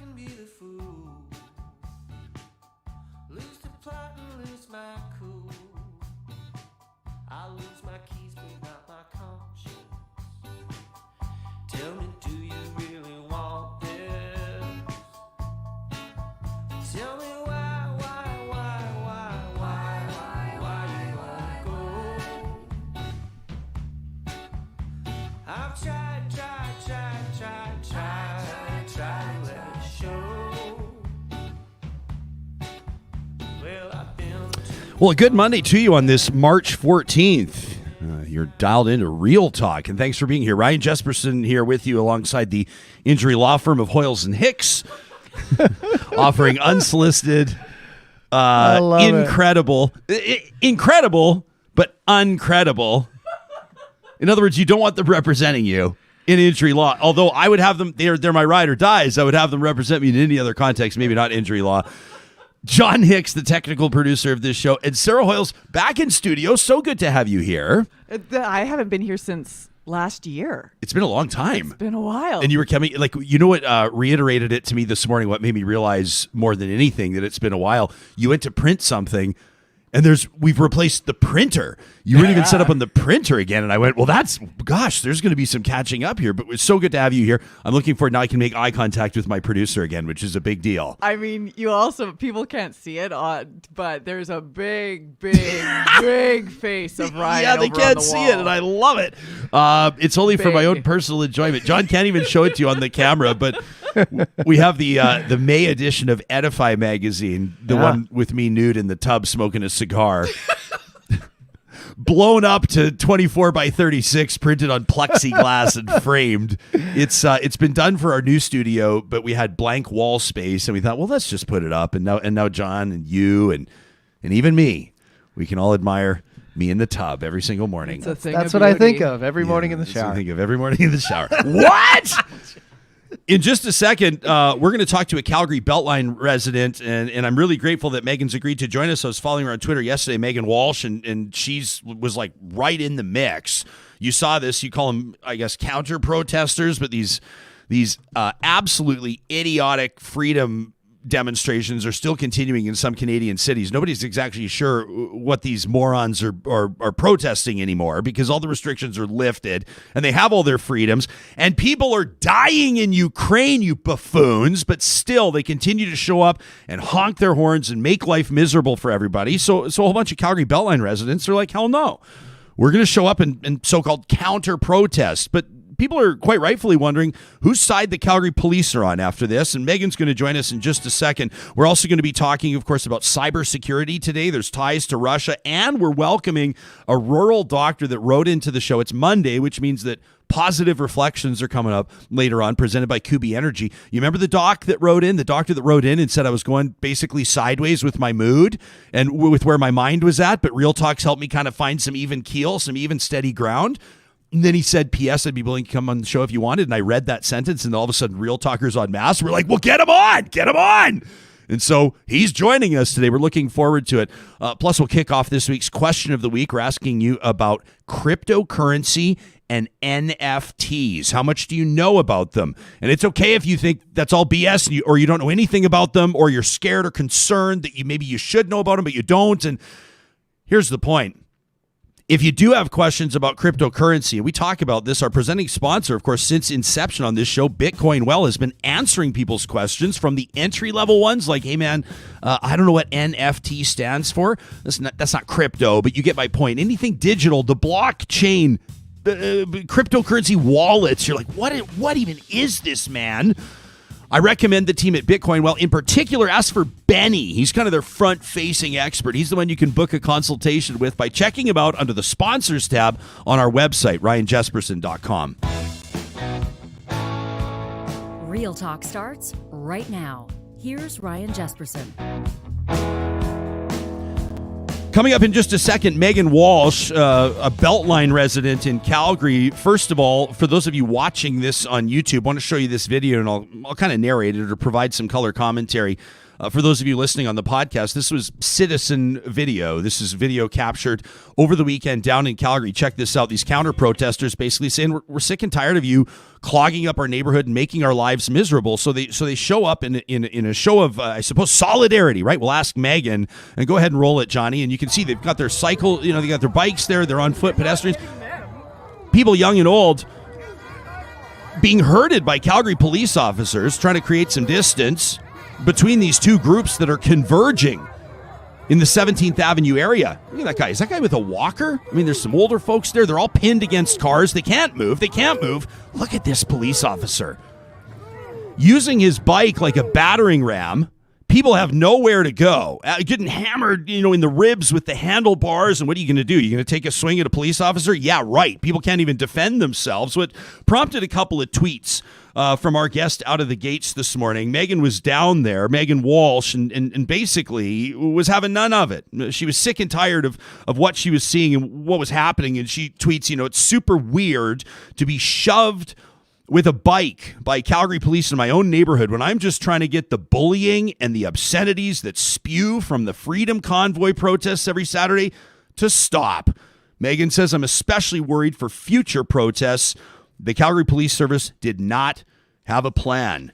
can be the fool. Lose the plot and lose my cool. I'll lose my keys but not my conscience. Tell me, do you really want this? Tell me why you won't go? I've tried to let it show. Well, I've been. Well, a good Monday to you on this March 14th. You're dialed into Real Talk, and thanks for being here. Ryan Jesperson here with you alongside the injury law firm of Hoyles and Hicks, offering unsolicited, incredible, but uncredible. In other words, you don't want them representing you in injury law. Although I would have them, they're my ride or dies. I would have them represent me in any other context, maybe not injury law. John Hicks, the technical producer of this show, and Sarah Hoyles back in studio. So good to have you here. I haven't been here since last year. It's been a long time. It's been a while. And you were coming, like, you know what reiterated it to me this morning, what made me realize more than anything that it's been a while. You went to print something, and we've replaced the printer. You weren't even set up on the printer again. And I went, well, there's going to be some catching up here. But it's so good to have you here. I'm looking forward. Now I can make eye contact with my producer again, which is a big deal. I mean, people can't see it, but there's a big face of Ryan. Yeah, they can't see it, and I love it. It's only for my own personal enjoyment. John can't even show it to you on the camera, but we have the May edition of Edify magazine, the one with me nude in the tub smoking a cigar. Blown up to 24 by 36, printed on plexiglass and framed. It's been done for our new studio, but we had blank wall space, and we thought, well, let's just put it up. And now John and you and even me, we can all admire me in the tub every single morning. That's what I think of every morning in the shower. I think of every morning in the shower. What? In just a second, we're going to talk to a Calgary Beltline resident, and I'm really grateful that Meaghan's agreed to join us. I was following her on Twitter yesterday, Meaghan Walsh, and was like right in the mix. You saw this. You call them, I guess, counter-protestors, but these absolutely idiotic freedom demonstrations are still continuing in some Canadian cities. Nobody's exactly sure what these morons are protesting anymore because all the restrictions are lifted and they have all their freedoms, and people are dying in Ukraine, you buffoons, but still they continue to show up and honk their horns and make life miserable for everybody. So a whole bunch of Calgary Beltline residents are like, hell no. We're going to show up and so-called counter-protest. But people are quite rightfully wondering whose side the Calgary police are on after this, and Meaghan's going to join us in just a second. We're also going to be talking, of course, about cybersecurity today. There's ties to Russia, and we're welcoming a rural doctor that wrote into the show. It's Monday, which means that Positive Reflections are coming up later on, presented by Kuby Energy. You remember the doctor that wrote in and said I was going basically sideways with my mood and with where my mind was at, but Real Talks helped me kind of find some even keel, some even steady ground. And then he said, P.S., I'd be willing to come on the show if you wanted. And I read that sentence, and all of a sudden, Real Talkers en masse. We're like, well, get him on. And so he's joining us today. We're looking forward to it. Plus, we'll kick off this week's Question of the Week. We're asking you about cryptocurrency and NFTs. How much do you know about them? And it's okay if you think that's all BS or you don't know anything about them, or you're scared or concerned that maybe you should know about them, but you don't. And here's the point. If you do have questions about cryptocurrency, and we talk about this, our presenting sponsor, of course, since inception on this show, Bitcoin Well, has been answering people's questions from the entry-level ones like, hey, man, I don't know what NFT stands for. That's not crypto, but you get my point. Anything digital, the blockchain, cryptocurrency wallets, you're like, what even is this, man? I recommend the team at Bitcoin Well. In particular, ask for Benny. He's kind of their front-facing expert. He's the one you can book a consultation with by checking him out under the sponsors tab on our website, ryanjesperson.com. Real Talk starts right now. Here's Ryan Jesperson. Coming up in just a second, Meaghan Walsh, a Beltline resident in Calgary. First of all, for those of you watching this on YouTube, I want to show you this video, and I'll kind of narrate it or provide some color commentary. For those of you listening on the podcast, this was citizen video. This is video captured over the weekend down in Calgary. Check this out. These counter-protesters basically saying we're sick and tired of you clogging up our neighborhood and making our lives miserable. So they show up in a show of, I suppose, solidarity, right? We'll ask Meaghan, and go ahead and roll it, Johnny. And you can see they've got their cycle, they got their bikes there. They're on foot, pedestrians, people young and old, being herded by Calgary police officers, trying to create some distance between these two groups that are converging in the 17th Avenue area. Look at that guy. Is that guy with a walker? I mean, there's some older folks there. They're all pinned against cars. They can't move. Look at this police officer using his bike like a battering ram. People have nowhere to go. Getting hammered, in the ribs with the handlebars. And what are you going to do? You're going to take a swing at a police officer? Yeah, right. People can't even defend themselves. What prompted a couple of tweets from our guest out of the gates this morning. Meaghan was down there, Meaghan Walsh, and basically was having none of it. She was sick and tired of what she was seeing and what was happening. And she tweets, it's super weird to be shoved with a bike by Calgary police in my own neighborhood when I'm just trying to get the bullying and the obscenities that spew from the Freedom Convoy protests every Saturday to stop. Meaghan says, I'm especially worried for future protests. The Calgary Police Service did not have a plan.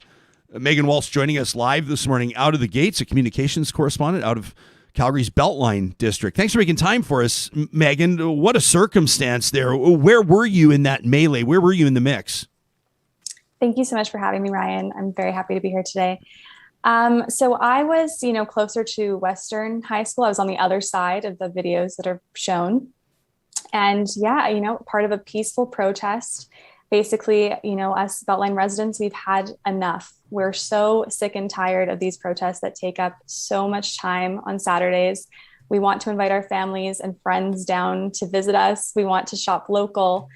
Meaghan Walsh joining us live this morning out of the gates, a communications correspondent out of Calgary's Beltline district. Thanks for making time for us, Meaghan. What a circumstance there. Where were you in that melee? Where were you in the mix? Thank you so much for having me, Ryan. I'm very happy to be here today. So I was, closer to Western High School. I was on the other side of the videos that are shown. And part of a peaceful protest. Basically, us Beltline residents, we've had enough. We're so sick and tired of these protests that take up so much time on Saturdays. We want to invite our families and friends down to visit us. We want to shop local.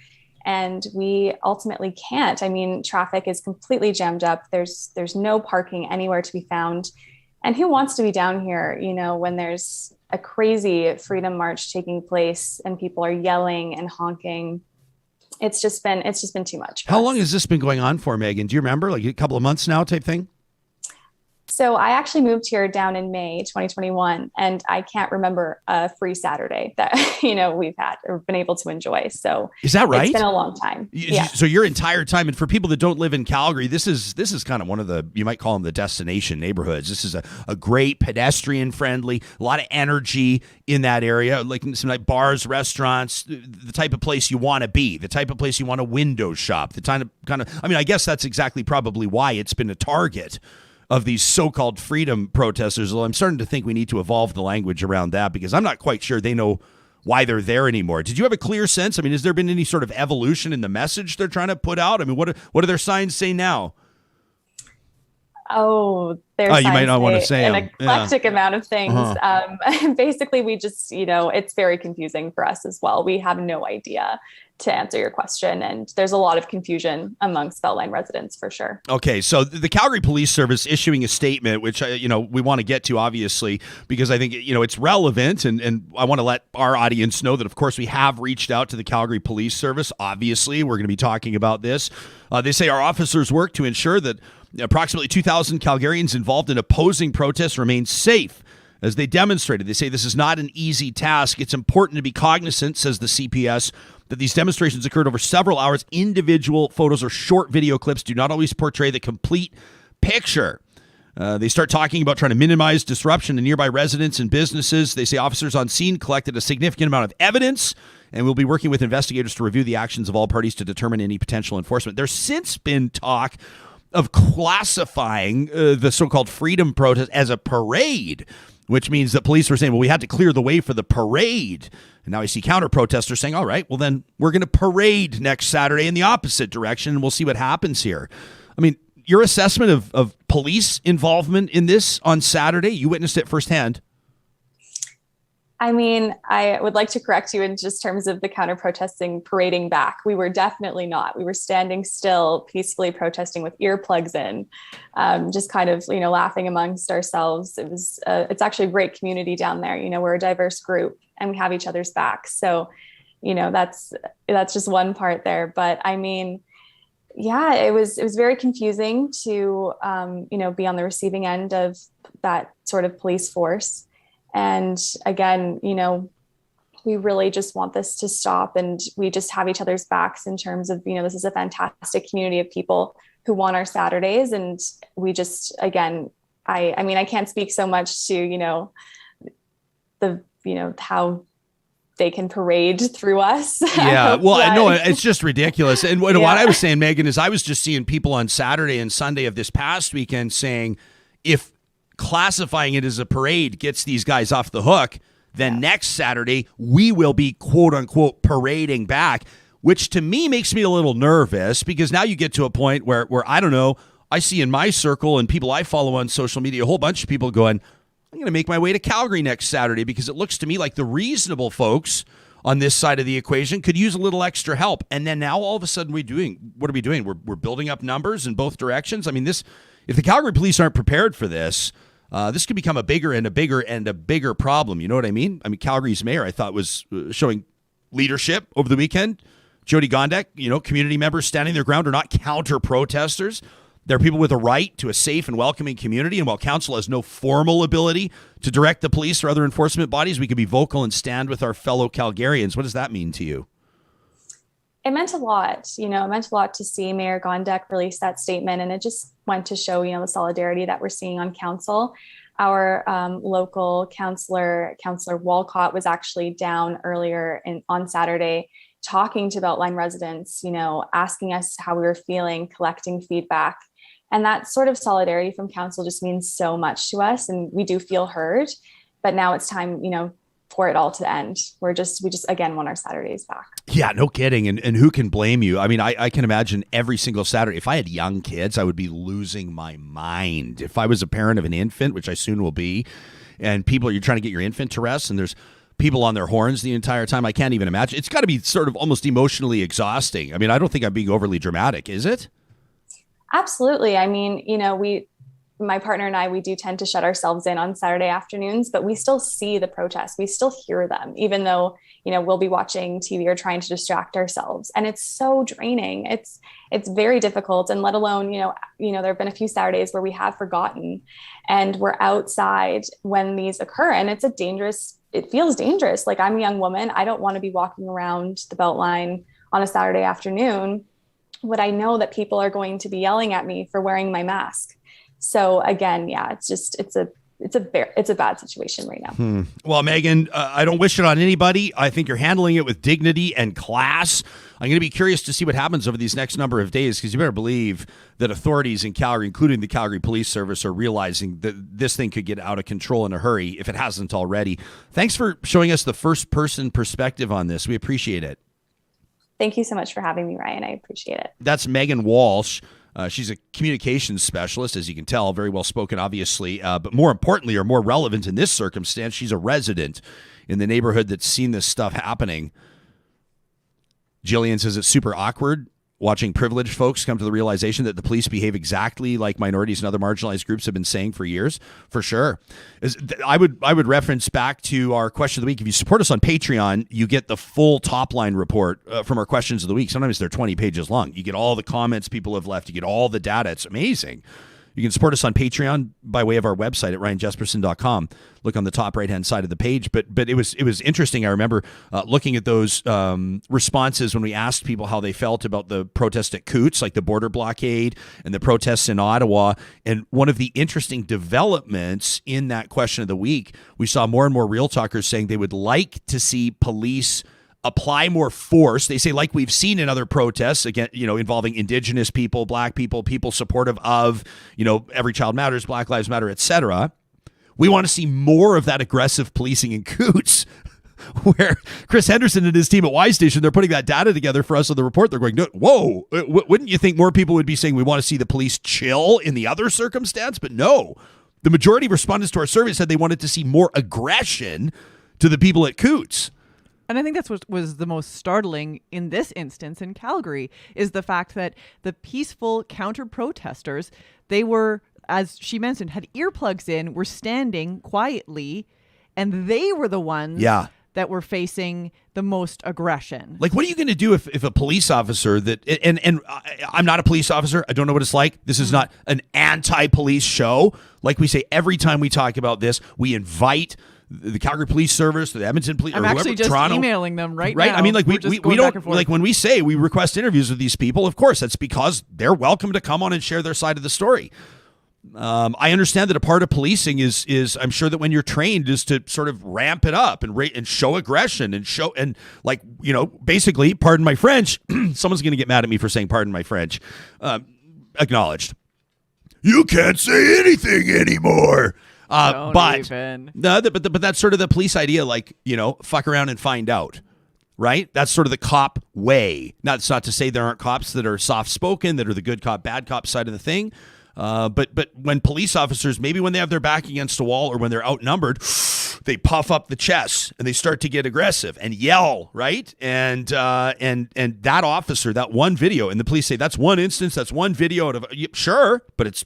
And we ultimately can't. I mean, traffic is completely jammed up. There's no parking anywhere to be found. And who wants to be down here, when there's a crazy freedom march taking place and people are yelling and honking? It's just been too much. How long has this been going on for, Meaghan? Do you remember? Like a couple of months now type thing? So I actually moved here down in May 2021, and I can't remember a free Saturday that, we've had or been able to enjoy. So is that right? It's been a long time. Yeah. So your entire time, and for people that don't live in Calgary, this is kind of one of the, you might call them the destination neighborhoods. This is a great pedestrian friendly, a lot of energy in that area, like some like bars, restaurants, the type of place you want to be, the type of place you want to window shop, the kind of, I guess that's exactly probably why it's been a target of these so-called freedom protesters. Well, I'm starting to think we need to evolve the language around that because I'm not quite sure they know why they're there anymore. Did you have a clear sense? I mean, has there been any sort of evolution in the message they're trying to put out? I mean, what do their signs say now? Oh, you might not want to say an eclectic amount of things. Uh-huh. Basically, we just, it's very confusing for us as well. We have no idea to answer your question. And there's a lot of confusion amongst Beltline residents for sure. Okay. So the Calgary Police Service issuing a statement, which, we want to get to obviously, because I think, it's relevant. And I want to let our audience know that, of course, we have reached out to the Calgary Police Service. Obviously, we're going to be talking about this. They say our officers work to ensure that approximately 2,000 Calgarians involved in opposing protests remain safe as they demonstrated. They say this is not an easy task. It's important to be cognizant, says the CPS, that these demonstrations occurred over several hours. Individual photos or short video clips do not always portray the complete picture. They start talking about trying to minimize disruption to nearby residents and businesses. They say officers on scene collected a significant amount of evidence and will be working with investigators to review the actions of all parties to determine any potential enforcement. There's since been talk of classifying the so-called freedom protest as a parade, which means that police were saying, well, we had to clear the way for the parade. And now I see counter-protesters saying, all right, well, then we're going to parade next Saturday in the opposite direction, and we'll see what happens here. I mean, your assessment of police involvement in this on Saturday, you witnessed it firsthand. I mean, I would like to correct you in just terms of the counter-protesting parading back. We were definitely not. We were standing still, peacefully protesting with earplugs in, just kind of, laughing amongst ourselves. It's actually a great community down there. We're a diverse group and we have each other's backs. So, that's just one part there. But I mean, Yeah, it was very confusing to be on the receiving end of that sort of police force. And again, we really just want this to stop, and we just have each other's backs in terms of, this is a fantastic community of people who want our Saturdays. And we just, again, I can't speak so much to, how they can parade through us. Yeah. Well, no, it's just ridiculous. And what I was saying, Meaghan, is I was just seeing people on Saturday and Sunday of this past weekend saying, if classifying it as a parade gets these guys off the hook, then next Saturday we will be quote unquote parading back, which to me makes me a little nervous, because now you get to a point where I don't know, I see in my circle and people I follow on social media, a whole bunch of people going, I'm going to make my way to Calgary next Saturday, because it looks to me like the reasonable folks on this side of the equation could use a little extra help. And then now all of a sudden what are we doing? We're building up numbers in both directions. I mean, if the Calgary police aren't prepared for this, this could become a bigger and a bigger and a bigger problem. You know what I mean? I mean, Calgary's mayor, I thought, was showing leadership over the weekend. Jody Gondek, community members standing their ground are not counter-protesters. They're people with a right to a safe and welcoming community. And while council has no formal ability to direct the police or other enforcement bodies, we can be vocal and stand with our fellow Calgarians. What does that mean to you? It meant a lot. It meant a lot to see Mayor Gondek release that statement. And it just went to show, the solidarity that we're seeing on council. Our local councillor Walcott, was actually down earlier on Saturday talking to Beltline residents, asking us how we were feeling, collecting feedback. And that sort of solidarity from council just means so much to us. And we do feel heard, but now it's time, for it all to end. We just again want our Saturdays back. Yeah, no kidding. And who can blame you? I mean, I can imagine every single Saturday, if I had young kids, I would be losing my mind. If I was a parent of an infant, which I soon will be, and you're trying to get your infant to rest, and there's people on their horns the entire time, I can't even imagine. It's got to be sort of almost emotionally exhausting. I mean, I don't think I'm being overly dramatic, is it? Absolutely. I mean, my partner and I, we do tend to shut ourselves in on Saturday afternoons, but we still see the protests. We still hear them, even though, we'll be watching TV or trying to distract ourselves. And it's so draining. It's very difficult. And let alone, there have been a few Saturdays where we have forgotten, and we're outside when these occur. And it feels dangerous. Like, I'm a young woman. I don't want to be walking around the Beltline on a Saturday afternoon when I know that people are going to be yelling at me for wearing my mask. So again, it's a bad situation right now. Well, Meaghan, I don't wish it on anybody. I think you're handling it with dignity and class. I'm going to be curious to see what happens over these next number of days, because you better believe that authorities in Calgary, including the Calgary Police Service, are realizing that this thing could get out of control in a hurry if it hasn't already. Thanks for showing us the first-person perspective on this. We appreciate it. Thank you so much for having me, Ryan. I appreciate it. That's Meaghan Walsh. She's a communications specialist, as you can tell, very well spoken, obviously. But more importantly, or more relevant in this circumstance, she's a resident in the neighborhood that's seen this stuff happening. Jillian says it's super awkward watching privileged folks come to the realization that the police behave exactly like minorities and other marginalized groups have been saying for years. For sure. I would reference back to our question of the week. If you support us on Patreon, you get the full top line report from our questions of the week. Sometimes they're 20 pages long. You get all the comments people have left. You get all the data. It's amazing. You can support us on Patreon by way of our website at ryanjesperson.com. Look on the top right-hand side of the page. But it was interesting. I remember looking at those responses when we asked people how they felt about the protest at Coots, like the border blockade and the protests in Ottawa. And one of the interesting developments in that question of the week, we saw more and more Real Talkers saying they would like to see police apply more force. They say, like we've seen in other protests, again, involving Indigenous people, Black people, people supportive of, Every Child Matters, Black Lives Matter, etc. We want to see more of that aggressive policing in Coots, where Chris Henderson and his team at Y Station, they're putting that data together for us on the report. They're going, whoa, wouldn't you think more people would be saying we want to see the police chill in the other circumstance? But no, the majority of respondents to our survey said they wanted to see more aggression to the people at Coots. And I think that's what was the most startling in this instance in Calgary, is the fact that the peaceful counter-protesters, they were, as she mentioned, had earplugs in, were standing quietly, and they were the ones that were facing the most aggression. Like, what are you going to do if a police officer and I'm not a police officer. I don't know what it's like. This is not an anti-police show. Like we say, every time we talk about this, we invite the Calgary Police Service, the Edmonton Police, I'm or actually whoever, just Toronto. emailing them right Right? now. I mean, like, we don't, forth. like, when we say we request interviews with these people, of course, that's because they're welcome to come on and share their side of the story. I understand that a part of policing is I'm sure that when you're trained is to sort of ramp it up and show aggression and like, you know, basically, pardon my French, someone's going to get mad at me for saying pardon my French, acknowledged. You can't say anything anymore. But that's sort of the police idea, like, you know, fuck around and find out. Right? That's sort of the cop way. Now, it's not to say there aren't cops that are soft-spoken, that are the good cop, bad cop side of the thing. But when police officers, maybe when they have their back against a wall or when they're outnumbered, they puff up the chest and they start to get aggressive and yell, right? And that officer, that one video, and the police say that's one instance, that's one video out of, sure, but it's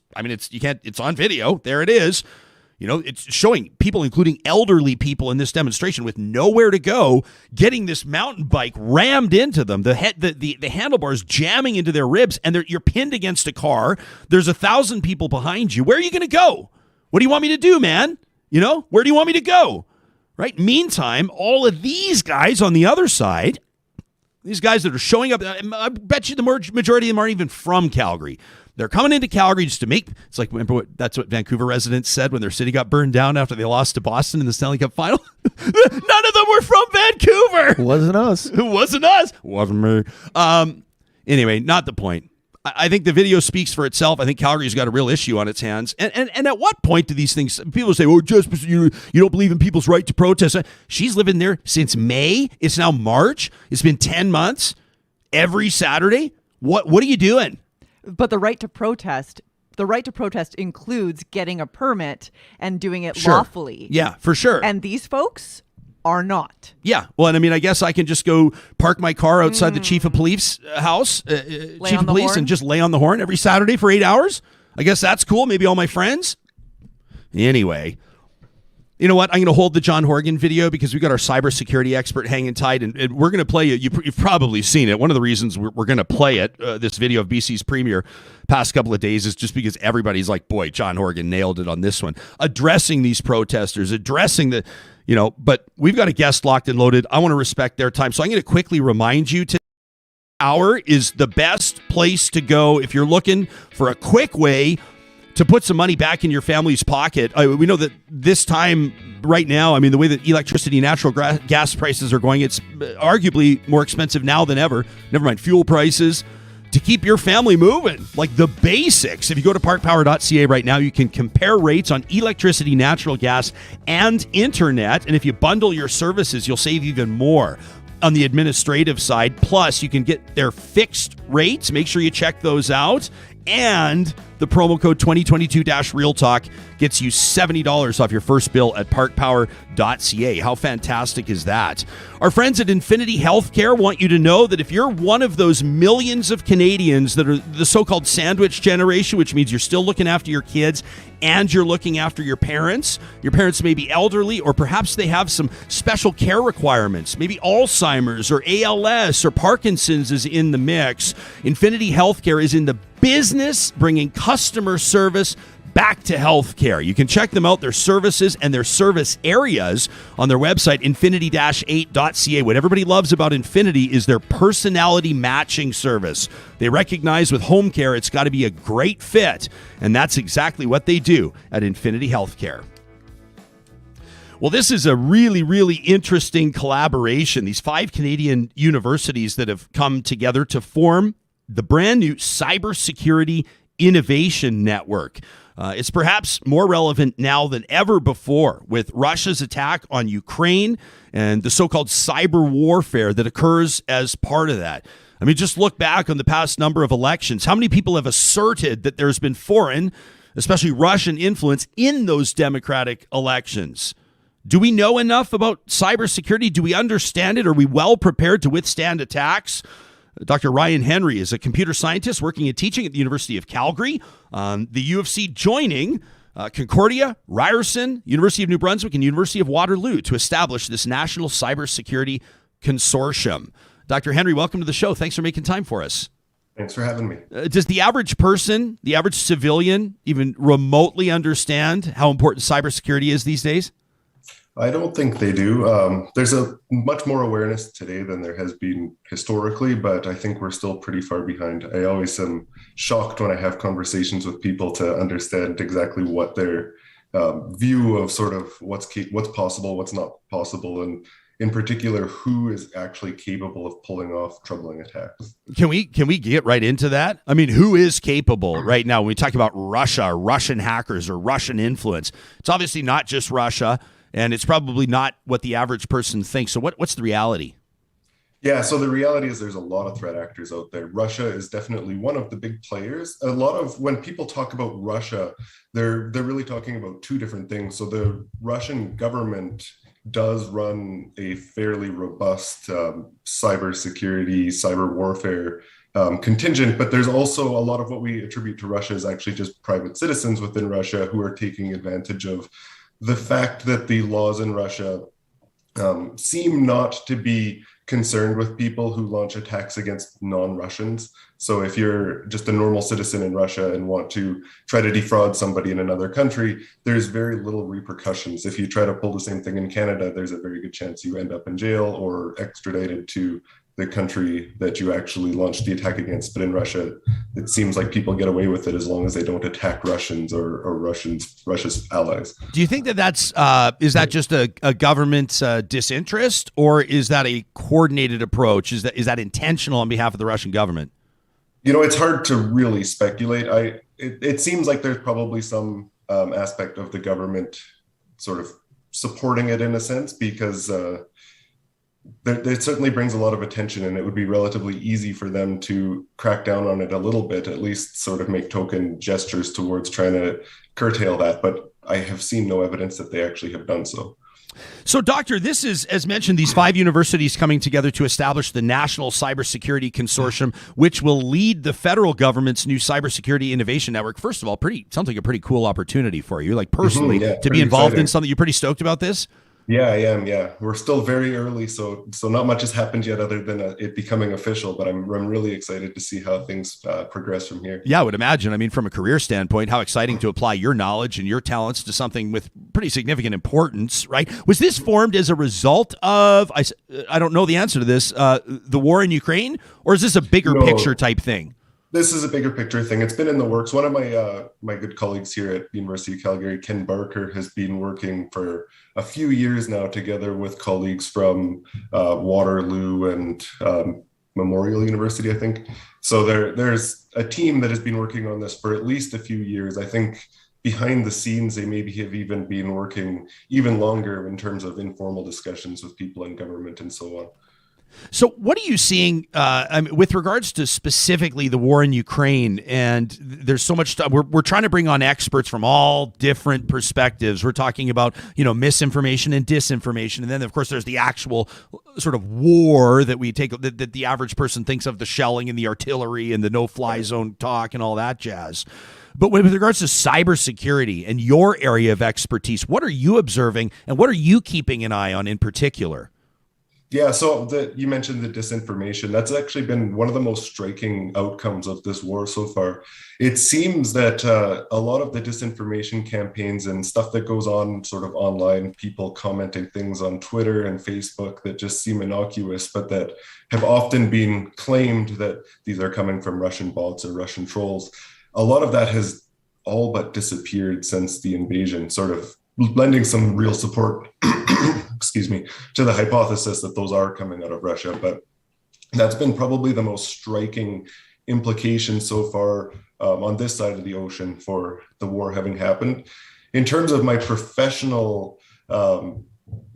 on video. There it is. You know, it's showing people, including elderly people in this demonstration with nowhere to go, getting this mountain bike rammed into them. The handlebars jamming into their ribs, and you're pinned against a car. There's 1,000 people behind you. Where are you going to go? What do you want me to do, man? You know, where do you want me to go? Right? Meantime, all of these guys on the other side, these guys that are showing up, I bet you the majority of them aren't even from Calgary. They're coming into Calgary just to make, it's like, remember that's what Vancouver residents said when their city got burned down after they lost to Boston in the Stanley Cup final? None of them were from Vancouver. It wasn't us. It wasn't us. It wasn't me. Anyway, not the point. I think the video speaks for itself. I think Calgary's got a real issue on its hands. And at what point do these things, people say, oh, just you don't believe in people's right to protest. She's living there since May. It's now March. It's been 10 months. Every Saturday. What are you doing? But the right to protest includes getting a permit and doing it Sure. lawfully. Yeah, for sure. And these folks are not. Yeah. Well, and I mean, I guess I can just go park my car outside the chief of police house, chief of police, and just lay on the horn every Saturday for 8 hours. I guess that's cool. Maybe all my friends. Anyway. You know what? I'm going to hold the John Horgan video because we got our cybersecurity expert hanging tight, and we're going to play it. You've probably seen it. One of the reasons we're going to play it, this video of BC's premier past couple of days, is just because everybody's like, boy, John Horgan nailed it on this one. Addressing these protesters, addressing the, you know, but we've got a guest locked and loaded. I want to respect their time. So I'm going to quickly remind you today, hour is the best place to go if you're looking for a quick way to put some money back in your family's pocket. We know that this time right now, I mean, the way that electricity and natural gas prices are going, it's arguably more expensive now than ever. Never mind fuel prices. To keep your family moving, like the basics. If you go to parkpower.ca right now, you can compare rates on electricity, natural gas, and internet. And if you bundle your services, you'll save even more on the administrative side. Plus, you can get their fixed rates. Make sure you check those out. And the promo code 2022-Real Talk gets you $70 off your first bill at parkpower.ca. How fantastic is that? Our friends at Infinity Healthcare want you to know that if you're one of those millions of Canadians that are the so-called sandwich generation, which means you're still looking after your kids and you're looking after your parents may be elderly, or perhaps they have some special care requirements, maybe Alzheimer's or ALS or Parkinson's is in the mix. Infinity Healthcare is in the business bringing customer service back to healthcare. You can check them out, their services and their service areas on their website, infinity-8.ca. What everybody loves about Infinity is their personality matching service. They recognize with home care, it's got to be a great fit, and that's exactly what they do at Infinity Healthcare. Well, this is a really, really interesting collaboration. These 5 Canadian universities that have come together to form the brand new Cybersecurity Innovation Network. It's perhaps more relevant now than ever before with Russia's attack on Ukraine and the so-called cyber warfare that occurs as part of that. I mean, just look back on the past number of elections. How many people have asserted that there's been foreign, especially Russian influence in those democratic elections? Do we know enough about cybersecurity? Do we understand it? Are we well prepared to withstand attacks? Dr. Ryan Henry is a computer scientist working and teaching at the University of Calgary. The U of C joining Concordia, Ryerson, University of New Brunswick, and University of Waterloo to establish this National Cybersecurity Consortium. Dr. Henry, welcome to the show. Thanks for making time for us. Thanks for having me. Does the average person, the average civilian, even remotely understand how important cybersecurity is these days? I don't think they do. There's a much more awareness today than there has been historically, but I think we're still pretty far behind. I always am shocked when I have conversations with people to understand exactly what their view of sort of what's possible, what's not possible, and in particular, who is actually capable of pulling off troubling attacks. Can we get right into that? I mean, who is capable right now when we talk about Russia, Russian hackers, or Russian influence? It's obviously not just Russia, and it's probably not what the average person thinks. So what's the reality? Yeah, so the reality is there's a lot of threat actors out there. Russia is definitely one of the big players. A lot of when people talk about Russia, they're really talking about two different things. So the Russian government does run a fairly robust cybersecurity, cyber warfare contingent, but there's also a lot of what we attribute to Russia is actually just private citizens within Russia who are taking advantage of the fact that the laws in Russia seem not to be concerned with people who launch attacks against non-Russians. So if you're just a normal citizen in Russia and want to try to defraud somebody in another country, there's very little repercussions. If you try to pull the same thing in Canada, there's a very good chance you end up in jail or extradited to the country that you actually launched the attack against. But in Russia, it seems like people get away with it as long as they don't attack Russians or Russia's allies. Do you think that that's is that just a government's disinterest, or is that a coordinated approach? Is that intentional on behalf of the Russian government? You know, it's hard to really speculate. It seems like there's probably some aspect of the government sort of supporting it in a sense, because it certainly brings a lot of attention, and it would be relatively easy for them to crack down on it a little bit, at least sort of make token gestures towards trying to curtail that. But I have seen no evidence that they actually have done so. So, Doctor, this is, as mentioned, these 5 universities coming together to establish the National Cybersecurity Consortium, which will lead the federal government's new cybersecurity innovation network. First of all, sounds like a pretty cool opportunity for you, like personally, to be involved in something. You're pretty stoked about this? Yeah, I am. Yeah, we're still very early, so not much has happened yet other than it becoming official. But I'm really excited to see how things progress from here. Yeah, I would imagine. I mean, from a career standpoint, how exciting to apply your knowledge and your talents to something with pretty significant importance, right? Was this formed as a result of, I don't know the answer to this, the war in Ukraine, or is this a bigger picture type thing? This is a bigger picture thing. It's been in the works. One of my good colleagues here at the University of Calgary, Ken Barker, has been working for a few years now together with colleagues from Waterloo and Memorial University, I think. So there's a team that has been working on this for at least a few years. I think behind the scenes, they maybe have even been working even longer in terms of informal discussions with people in government and so on. So what are you seeing with regards to specifically the war in Ukraine? And there's so much stuff. We're trying to bring on experts from all different perspectives. We're talking about, misinformation and disinformation. And then, of course, there's the actual sort of war that we take that the average person thinks of, the shelling and the artillery and the no-fly zone talk and all that jazz. But with regards to cybersecurity and your area of expertise, what are you observing and what are you keeping an eye on in particular? Yeah, so you mentioned the disinformation. That's actually been one of the most striking outcomes of this war so far. It seems that a lot of the disinformation campaigns and stuff that goes on sort of online, people commenting things on Twitter and Facebook that just seem innocuous, but that have often been claimed that these are coming from Russian bots or Russian trolls. A lot of that has all but disappeared since the invasion, sort of lending some real support to the hypothesis that those are coming out of Russia. But that's been probably the most striking implication so far on this side of the ocean for the war having happened. In terms of my professional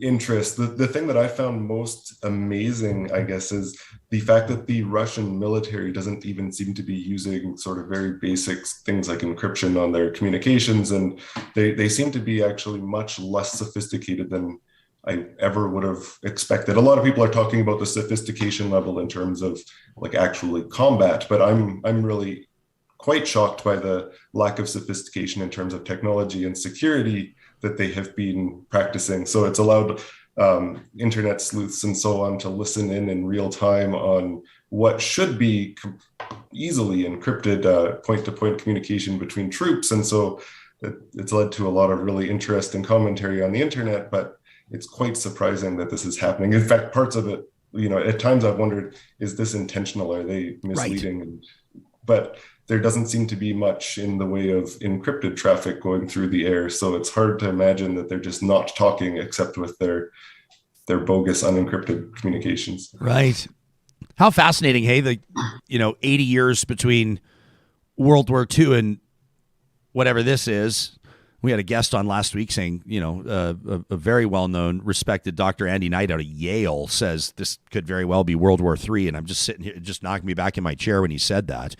interest, the thing that I found most amazing, I guess, is the fact that the Russian military doesn't even seem to be using sort of very basic things like encryption on their communications. And they seem to be actually much less sophisticated than I ever would have expected. A lot of people are talking about the sophistication level in terms of like actually combat, but I'm really quite shocked by the lack of sophistication in terms of technology and security that they have been practicing. So it's allowed internet sleuths and so on to listen in real time on what should be easily encrypted point-to-point communication between troops. And so it's led to a lot of really interesting commentary on the internet, but it's quite surprising that this is happening. In fact, parts of it, at times I've wondered, is this intentional? Are they misleading? Right. But there doesn't seem to be much in the way of encrypted traffic going through the air. So it's hard to imagine that they're just not talking except with their bogus unencrypted communications. Right. How fascinating, hey, 80 years between World War II and whatever this is. We had a guest on last week saying, a very well-known, respected Dr. Andy Knight out of Yale says this could very well be World War III. And I'm just sitting here, just knocking me back in my chair when he said that.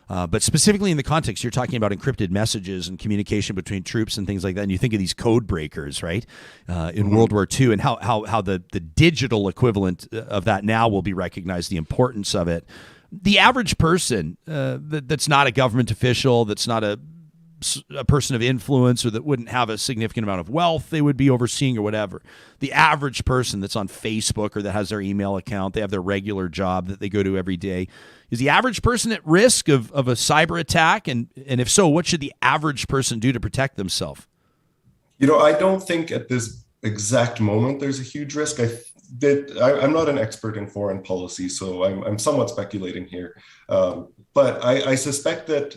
But specifically in the context, you're talking about encrypted messages and communication between troops and things like that. And you think of these code breakers, right, in World War II, and how the digital equivalent of that now will be recognized, the importance of it. The average person that's not a government official, that's not a person of influence, or that wouldn't have a significant amount of wealth they would be overseeing or whatever. The average person that's on Facebook or that has their email account, they have their regular job that they go to every day. Is the average person at risk of a cyber attack? And if so, what should the average person do to protect themselves? I don't think at this exact moment there's a huge risk. I'm not an expert in foreign policy, so I'm somewhat speculating here. But I suspect that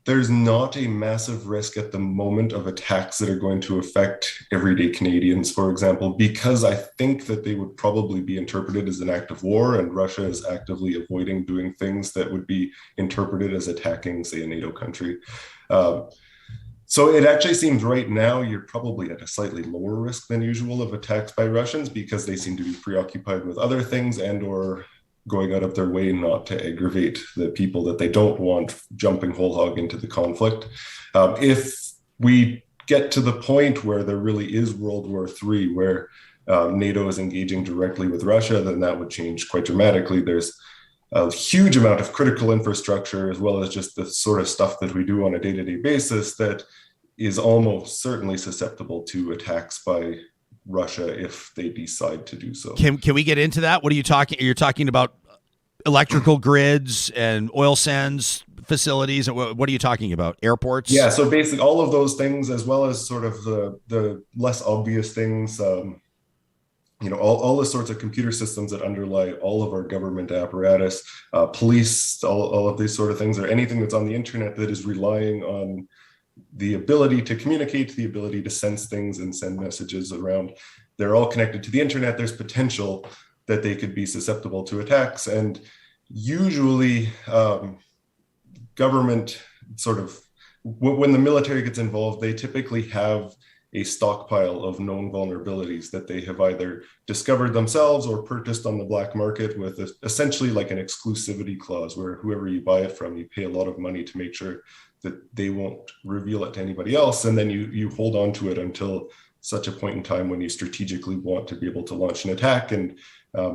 there's not a massive risk at the moment of attacks that are going to affect everyday Canadians, for example, because I think that they would probably be interpreted as an act of war, and Russia is actively avoiding doing things that would be interpreted as attacking, say, a NATO country. So it actually seems right now you're probably at a slightly lower risk than usual of attacks by Russians, because they seem to be preoccupied with other things and or going out of their way not to aggravate the people that they don't want jumping whole hog into the conflict. If we get to the point where there really is World War III, where NATO is engaging directly with Russia, then that would change quite dramatically. There's a huge amount of critical infrastructure, as well as just the sort of stuff that we do on a day-to-day basis, that is almost certainly susceptible to attacks by Russia if they decide to do so. Can we get into that? What are you talking? You're talking about electrical grids and oil sands facilities, and what are you talking about? Airports? Yeah, so basically all of those things, as well as sort of the less obvious things. All the sorts of computer systems that underlie all of our government apparatus, police, all of these sort of things, or anything that's on the internet that is relying on the ability to communicate, the ability to sense things and send messages around. They're all connected to the internet. There's potential that they could be susceptible to attacks. And usually government when the military gets involved, they typically have a stockpile of known vulnerabilities that they have either discovered themselves or purchased on the black market with essentially like an exclusivity clause, where whoever you buy it from, you pay a lot of money to make sure that they won't reveal it to anybody else. And then you hold on to it until such a point in time when you strategically want to be able to launch an attack. And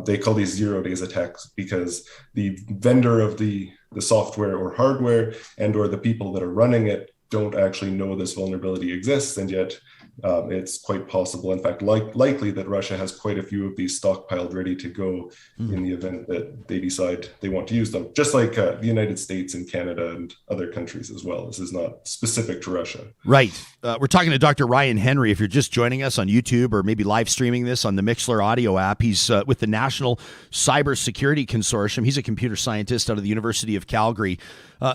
they call these 0 days attacks, because the vendor of the software or hardware and or the people that are running it don't actually know this vulnerability exists. And yet it's quite possible, in fact, likely that Russia has quite a few of these stockpiled ready to go in the event that they decide they want to use them. Just like the United States and Canada and other countries as well. This is not specific to Russia. Right. We're talking to Dr. Ryan Henry. If you're just joining us on YouTube or maybe live streaming this on the Mixlr audio app, he's with the National Cybersecurity Consortium. He's a computer scientist out of the University of Calgary.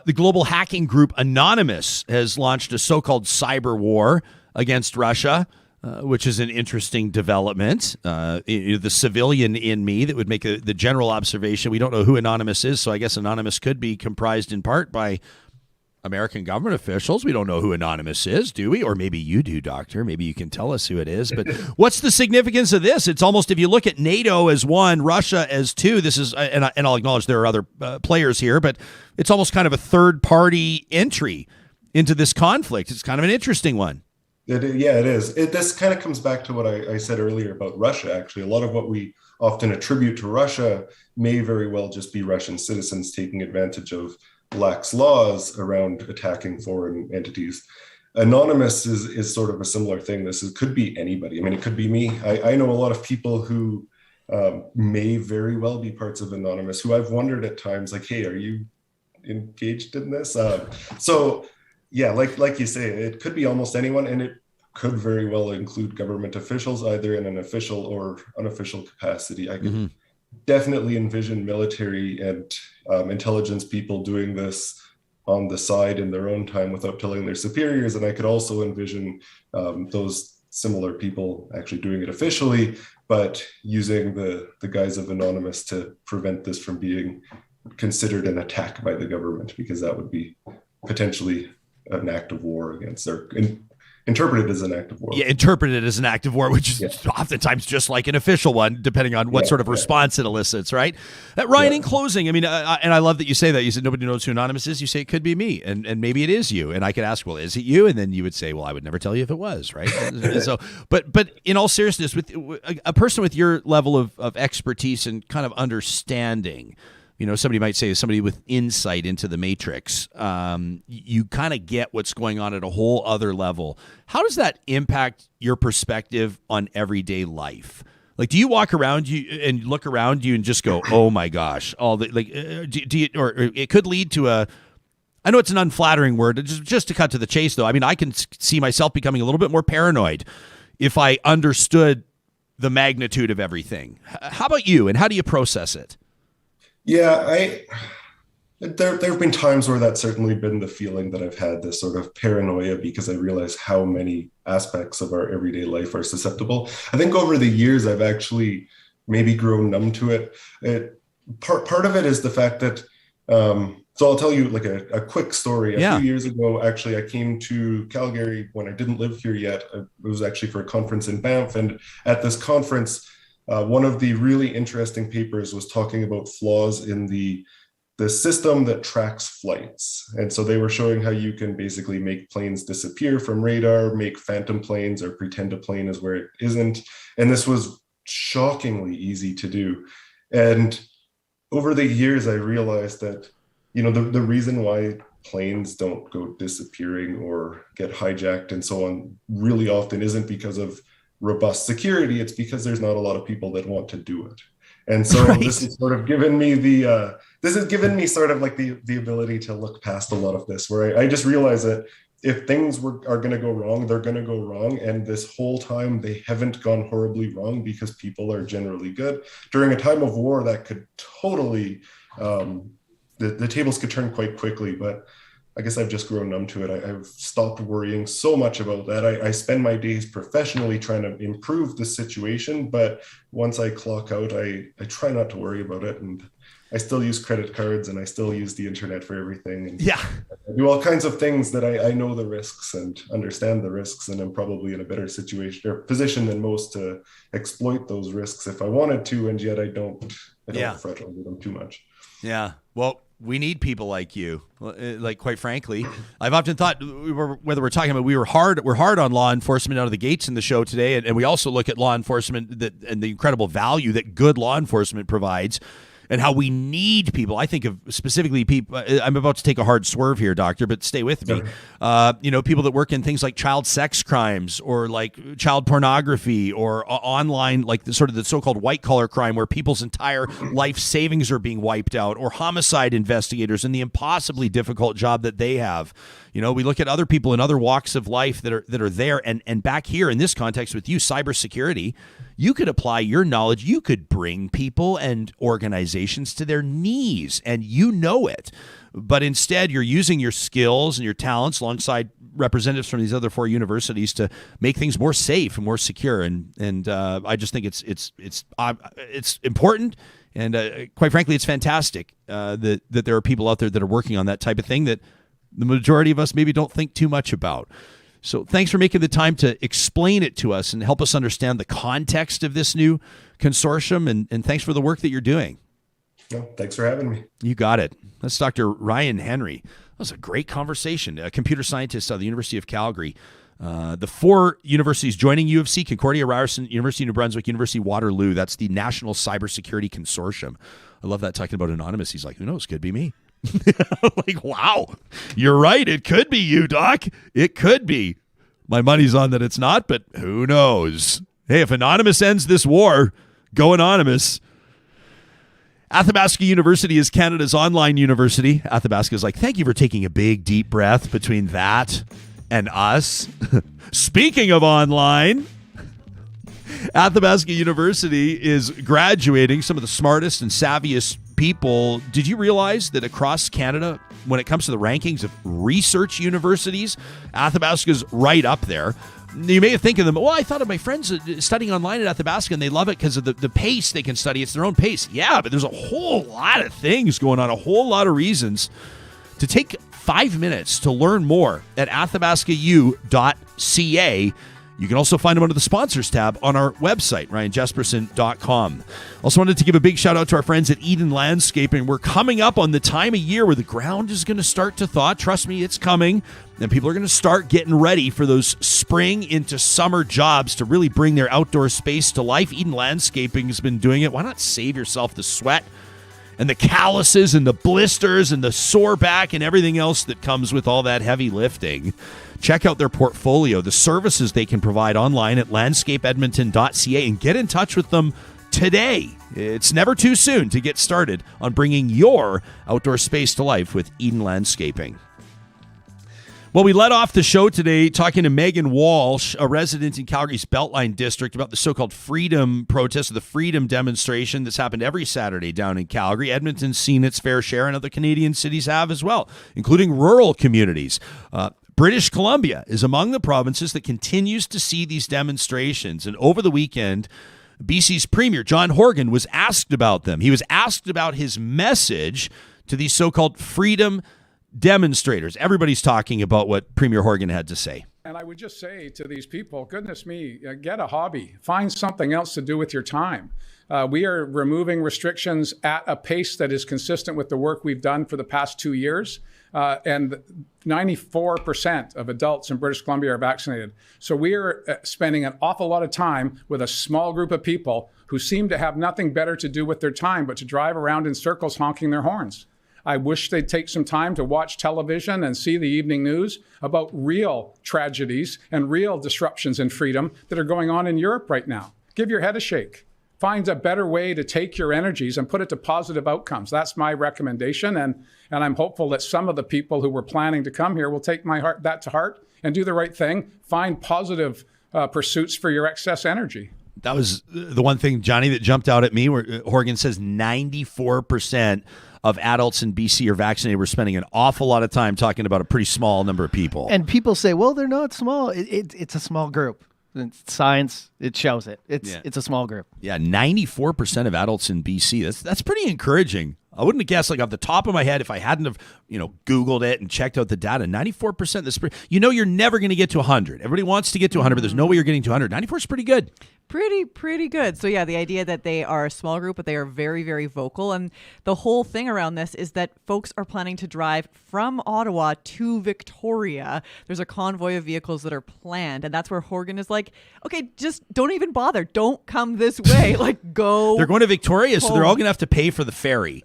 The global hacking group Anonymous has launched a so-called cyber war against Russia, which is an interesting development. The civilian in me that would make the general observation, we don't know who Anonymous is, so I guess Anonymous could be comprised in part by American government officials. We don't know who Anonymous is, do we? Or maybe you do, Doctor. Maybe you can tell us who it is. But what's the significance of this? It's almost, if you look at NATO as one, Russia as two, this is, and I'll acknowledge there are other players here, but it's almost kind of a third-party entry into this conflict. It's kind of an interesting one. It is. This kind of comes back to what I said earlier about Russia, actually. A lot of what we often attribute to Russia may very well just be Russian citizens taking advantage of lax laws around attacking foreign entities. Anonymous is sort of a similar thing. Could be anybody. I mean, it could be me. I know a lot of people who may very well be parts of Anonymous, who I've wondered at times, like, hey, are you engaged in this? So yeah, like you say, it could be almost anyone, and it could very well include government officials, either in an official or unofficial capacity. I could definitely envision military and intelligence people doing this on the side in their own time without telling their superiors. And I could also envision those similar people actually doing it officially, but using the guise of Anonymous to prevent this from being considered an attack by the government, because that would be potentially an act of war against their interpreted as an act of war. Yeah, interpreted as an act of war, which is oftentimes just like an official one, depending on what sort of response it elicits, right? Ryan, in closing, I mean, and I love that you say that. You said nobody knows who Anonymous is. You say it could be me, and maybe it is you. And I could ask, well, is it you? And then you would say, well, I would never tell you if it was, right? So, but in all seriousness, with a person with your level of expertise and kind of understanding, you know, somebody might say somebody with insight into the matrix, you kind of get what's going on at a whole other level. How does that impact your perspective on everyday life? Like, do you walk around and look around you and just go, oh my gosh, all the do you, or it could lead to I know it's an unflattering word, just to cut to the chase though. I mean, I can see myself becoming a little bit more paranoid if I understood the magnitude of everything. How about you, and how do you process it? Yeah, there have been times where that's certainly been the feeling that I've had, this sort of paranoia, because I realize how many aspects of our everyday life are susceptible. I think over the years, I've actually maybe grown numb to it. Part of it is the fact that, so I'll tell you like a quick story. A few years ago, actually, I came to Calgary when I didn't live here yet. It was actually for a conference in Banff. And at this conference, one of the really interesting papers was talking about flaws in the system that tracks flights. And so they were showing how you can basically make planes disappear from radar, make phantom planes, or pretend a plane is where it isn't. And this was shockingly easy to do. And over the years, I realized that, you know, the reason why planes don't go disappearing or get hijacked and so on really often isn't because of robust security. It's because there's not a lot of people that want to do it. And so this has sort of given me sort of like the ability to look past a lot of this, where I just realize that if things are going to go wrong, they're going to go wrong. And this whole time they haven't gone horribly wrong because people are generally good. During a time of war, that could totally, the tables could turn quite quickly, but I guess I've just grown numb to it. I've stopped worrying so much about that. I spend my days professionally trying to improve the situation, but once I clock out, I try not to worry about it. And I still use credit cards and I still use the internet for everything. And I do all kinds of things that I know the risks and understand the risks, and I'm probably in a better situation or position than most to exploit those risks if I wanted to, and yet I don't fret over them too much. Yeah. Well, we need people like you. Like, quite frankly, I've often thought, whether we're talking about, we're hard on law enforcement out of the gates in the show today, and we also look at law enforcement and the incredible value that good law enforcement provides, and how we need people. I think of specifically people, I'm about to take a hard swerve here, doctor, but stay with me. People that work in things like child sex crimes, or like child pornography, or online, like the so-called white collar crime where people's entire life savings are being wiped out, or homicide investigators and the impossibly difficult job that they have. You know, we look at other people in other walks of life that are there, and back here in this context with you, cybersecurity, you could apply your knowledge. You could bring people and organizations to their knees, and you know it. But instead, you're using your skills and your talents alongside representatives from these other 4 universities to make things more safe and more secure. And I just think it's important, and quite frankly, it's fantastic that there are people out there that are working on that type of thing that the majority of us maybe don't think too much about. So thanks for making the time to explain it to us and help us understand the context of this new consortium, and thanks for the work that you're doing. No, thanks for having me. You got it. That's Dr. Ryan Henry. That was a great conversation. A computer scientist out of the University of Calgary. The 4 universities joining U of C: Concordia, Ryerson, University of New Brunswick, University of Waterloo. That's the National Cybersecurity Consortium. I love that, talking about Anonymous. He's like, who knows? Could be me. Like, wow, you're right. It could be you, Doc. It could be. My money's on that it's not, but who knows? Hey, if Anonymous ends this war, go Anonymous. Athabasca University is Canada's online university. Athabasca is like, thank you for taking a big, deep breath between that and us. Speaking of online, Athabasca University is graduating some of the smartest and savviest people. Did you realize that across Canada, when it comes to the rankings of research universities, Athabasca's right up there? You may think of them, well, I thought of my friends studying online at Athabasca and they love it because of the pace they can study. It's their own pace. Yeah, but there's a whole lot of things going on, a whole lot of reasons to take 5 minutes to learn more at athabascau.ca. You can also find them under the sponsors tab on our website, ryanjesperson.com. Also wanted to give a big shout out to our friends at Eden Landscaping. We're coming up on the time of year where the ground is going to start to thaw. Trust me, it's coming. And people are going to start getting ready for those spring into summer jobs to really bring their outdoor space to life. Eden Landscaping has been doing it. Why not save yourself the sweat and the calluses and the blisters and the sore back and everything else that comes with all that heavy lifting? Check out their portfolio, the services they can provide online at landscapeedmonton.ca, and get in touch with them today. It's never too soon to get started on bringing your outdoor space to life with Eden Landscaping. Well, we led off the show today talking to Meaghan Walsh, a resident in Calgary's Beltline district, about the so-called freedom protest, the freedom demonstration that's happened every Saturday down in Calgary. Edmonton's seen its fair share, and other Canadian cities have as well, including rural communities. British Columbia is among the provinces that continues to see these demonstrations. And over the weekend, BC's Premier John Horgan was asked about them. He was asked about his message to these so-called freedom demonstrators. Everybody's talking about what Premier Horgan had to say. And I would just say to these people, goodness me, get a hobby. Find something else to do with your time. We are removing restrictions at a pace that is consistent with the work we've done for the past 2 years. And 94% of adults in British Columbia are vaccinated. So we are spending an awful lot of time with a small group of people who seem to have nothing better to do with their time but to drive around in circles honking their horns. I wish they'd take some time to watch television and see the evening news about real tragedies and real disruptions in freedom that are going on in Europe right now. Give your head a shake. Find a better way to take your energies and put it to positive outcomes. That's my recommendation, and I'm hopeful that some of the people who were planning to come here will take that to heart and do the right thing. Find positive pursuits for your excess energy. That was the one thing, Johnny, that jumped out at me, where Horgan says 94% of adults in BC are vaccinated. We're spending an awful lot of time talking about a pretty small number of people. And people say, well, they're not small. It's a small group. Science, it shows it. It's a small group. Yeah, 94% of adults in BC. That's pretty encouraging. I wouldn't have guessed, like off the top of my head, if I hadn't have, Googled it and checked out the data. 94%. You're never going to get to 100. Everybody wants to get to 100, but there's no way you're getting to 100. 94 is pretty good. Pretty good. So yeah, the idea that they are a small group, but they are very, very vocal. And the whole thing around this is that folks are planning to drive from Ottawa to Victoria. There's a convoy of vehicles that are planned. And that's where Horgan is like, okay, just don't even bother. Don't come this way. Like, go. They're going to Victoria, so they're all going to have to pay for the ferry.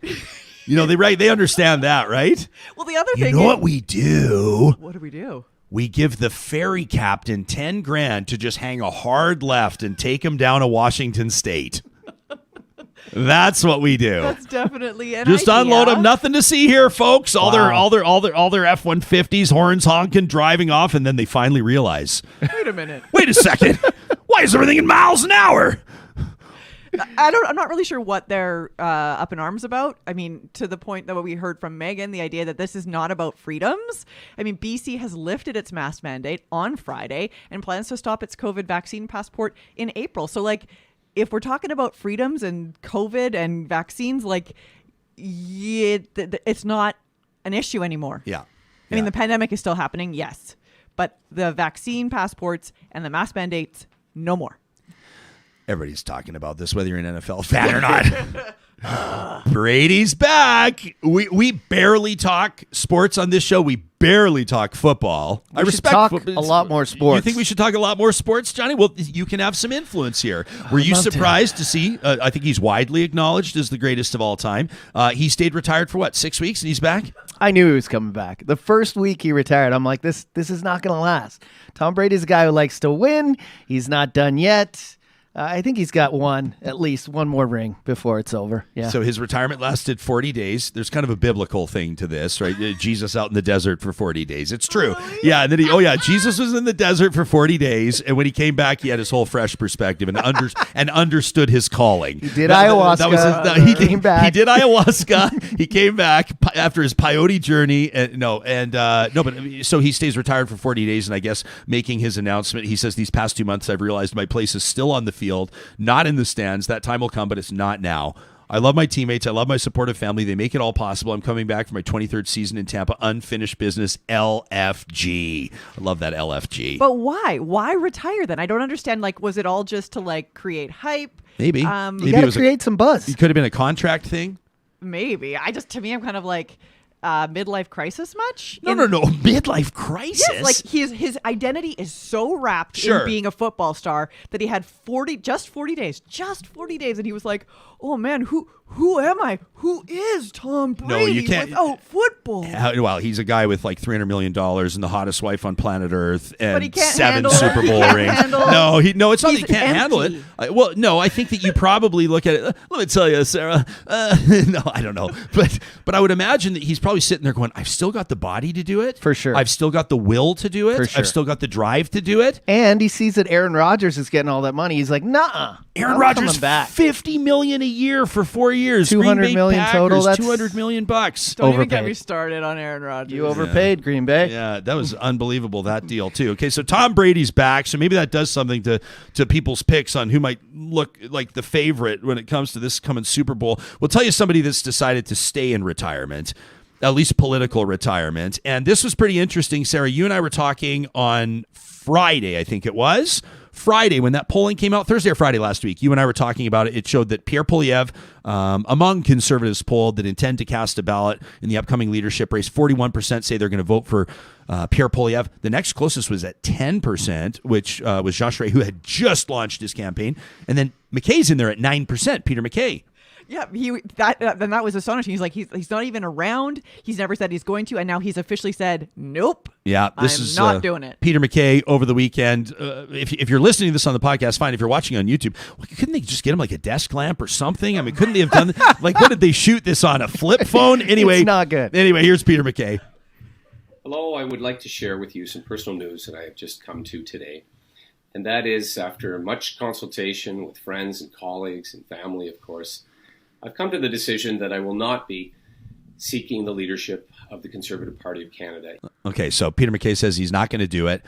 They understand that, right? Well, the other thing what we do? What do we do? We give the ferry captain $10,000 to just hang a hard left and take him down to Washington State. That's what we do. That's definitely an just idea. Unload them. Nothing to see here, folks. All their F-150s, horns honking, driving off, and then they finally realize. Wait a minute. Wait a second. Why is everything in miles an hour? I'm not really sure what they're up in arms about. I mean, to the point that what we heard from Meaghan, the idea that this is not about freedoms. I mean, BC has lifted its mask mandate on Friday and plans to stop its COVID vaccine passport in April. So, if we're talking about freedoms and COVID and vaccines, it's not an issue anymore. Yeah. I mean, the pandemic is still happening, yes. But the vaccine passports and the mask mandates, no more. Everybody's talking about this, whether you're an NFL fan or not. Brady's back. We barely talk sports on this show. We barely talk football. I respect a lot more sports. You think we should talk a lot more sports, Johnny? Well, you can have some influence here. Were you surprised to see? I think he's widely acknowledged as the greatest of all time. He stayed retired for 6 weeks, and he's back? I knew he was coming back. The first week he retired, I'm like, this is not going to last. Tom Brady's a guy who likes to win. He's not done yet. I think he's got at least one more ring before it's over. Yeah. So his retirement lasted 40 days. There's kind of a biblical thing to this, right? Jesus out in the desert for 40 days. It's true. Yeah. And then Jesus was in the desert for 40 days. And when he came back, he had his whole fresh perspective and understood his calling. He did ayahuasca. He came back. He did ayahuasca. He came back after his peyote journey. So he stays retired for 40 days. And I guess making his announcement, he says, these past 2 months, I've realized my place is still on the field, not in the stands. That time will come, but it's not now. I love my teammates. I love my supportive family. They make it all possible. I'm coming back for my 23rd season in Tampa. Unfinished business, LFG. I love that LFG. But why? Why retire then? I don't understand. Was it all just to create hype? Maybe. You got to create some buzz. It could have been a contract thing. Maybe. To me, I'm kind of midlife crisis much? No. Midlife crisis? Yes, his identity is so wrapped in being a football star that he had 40 days, and he was like, oh man, who am I? Who is Tom Brady? No, you can't. Without football? Well, he's a guy with $300 million and the hottest wife on planet Earth and but he can't 7 Super Bowl rings. No, it's not that he can't handle it. I think that you probably look at it. Let me tell you, Sarah. No, I don't know, but I would imagine that he's probably sitting there going, "I've still got the body to do it, for sure. I've still got the will to do it, for sure. I've still got the drive to do it." And he sees that Aaron Rodgers is getting all that money. He's like, "Nah, Aaron Rodgers, $50 million a year for 4 years, $200 million Packers, total. That's $200 million bucks. Don't even get me started on Aaron Rodgers. You overpaid, Green Bay. Yeah, that was unbelievable, that deal too. Okay, so Tom Brady's back, so maybe that does something to people's picks on who might look like the favorite when it comes to this coming Super Bowl. We'll tell you somebody that's decided to stay in retirement, at least political retirement. And this was pretty interesting, Sarah. You and I were talking on Friday, I think it was. Friday, when that polling came out, Thursday or Friday last week, you and I were talking about it. It showed that Pierre Poilievre, among conservatives polled that intend to cast a ballot in the upcoming leadership race, 41% say they're going to vote for Pierre Poilievre. The next closest was at 10%, which was Jean Charest, who had just launched his campaign. And then McKay's in there at 9%, Peter McKay. Yeah, that was astonishing. He's like, he's not even around. He's never said he's going to, and now he's officially said, nope. Yeah, I'm not doing it. Peter McKay over the weekend. If you're listening to this on the podcast, fine. If you're watching on YouTube, couldn't they just get him a desk lamp or something? I mean, couldn't they have done what did they shoot this on, a flip phone? Anyway, it's not good. Anyway, here's Peter McKay. Hello, I would like to share with you some personal news that I have just come to today. And that is, after much consultation with friends and colleagues and family, of course, I've come to the decision that I will not be seeking the leadership of the Conservative Party of Canada. Okay, so Peter McKay says he's not going to do it.